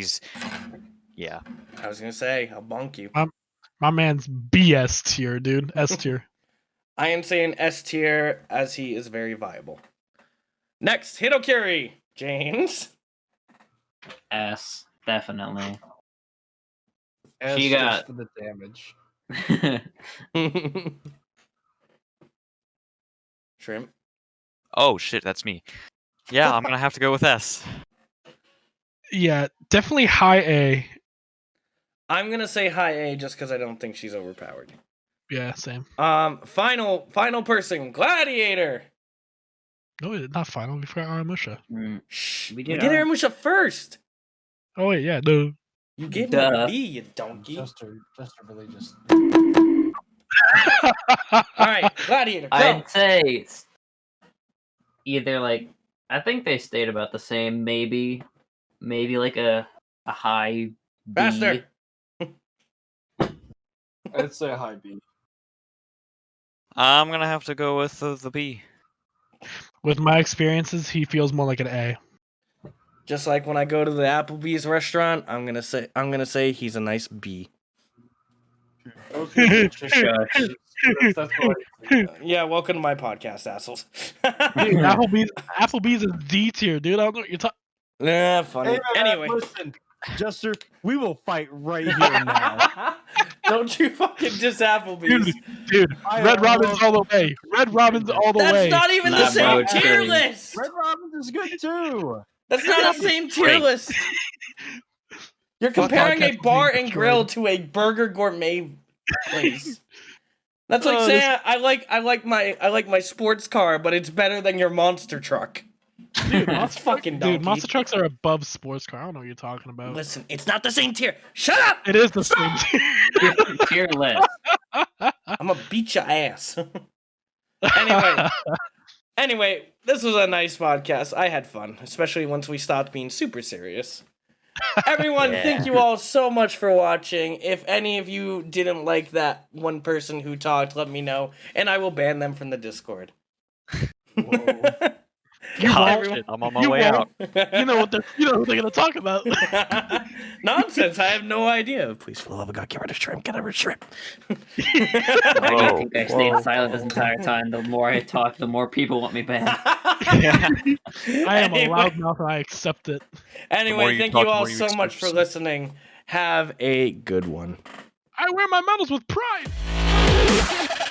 Yeah. I was gonna say, I'll bonk you. My man's BS tier, dude. S tier. I am saying S tier as he is very viable. Next, Hitokiri. James. S, definitely. S She just got- for the damage. Shrimp. Oh shit, that's me. Yeah, I'm gonna have to go with S. Yeah, definitely high A. I'm gonna say high A just because I don't think she's overpowered. Yeah, same. Final person, Gladiator. No, wait, not final. We forgot Aramusha. Shh. We We did get our- Aramusha first. Oh wait, yeah, no. You gave me a Duh. B, you donkey. Jester really just. All right, Gladiator. Go. I'd say either like I think they stayed about the same. Maybe like a high B. Faster. I'd say a high B. I'm gonna have to go with the B. With my experiences, he feels more like an A. Just like when I go to the Applebee's restaurant, I'm gonna say he's a nice B. That's what Yeah, welcome to my podcast, assholes. Dude, Applebee's is D tier, dude. I don't know what you're talking. Nah, funny. Hey, man, Anyway. listen, Jester, we will fight right here now. Don't you fucking diss Applebee's. Dude, I Red Robin's love- all the way. Red Robin's all the That's way. not even the Lab same mode tier cherry. list. Red Robin is good too. That's not the same tier Great. list. You're comparing a podcast bar being and grill to a burger gourmet place. That's like Oh, saying I like my sports car, but it's better than your monster truck. Dude, That's fucking donkey. Dude, monster trucks are above sports car. I don't know what you're talking about. Listen, it's not the same tier. Shut up! It is the same tier. Tier list. I'm gonna beat your ass. Anyway, this was a nice podcast. I had fun, especially once we stopped being super serious. Everyone, thank you all so much for watching. If any of you didn't like that one person who talked, let me know, and I will ban them from the Discord. You Oh, won't. shit, I'm on my You way won't. out. You know what they're gonna talk about. Nonsense. I have no idea. Please, for the love of God, get rid of shrimp. Get rid of shrimp. I think I stayed whoa, silent this whoa. entire time. The more I talk, the more people want me banned. I am a Anyway. loudmouth and I accept it. The more Anyway, you thank talk, you the all more you so much expect for yourself. listening. Have a good one. I wear my medals with pride.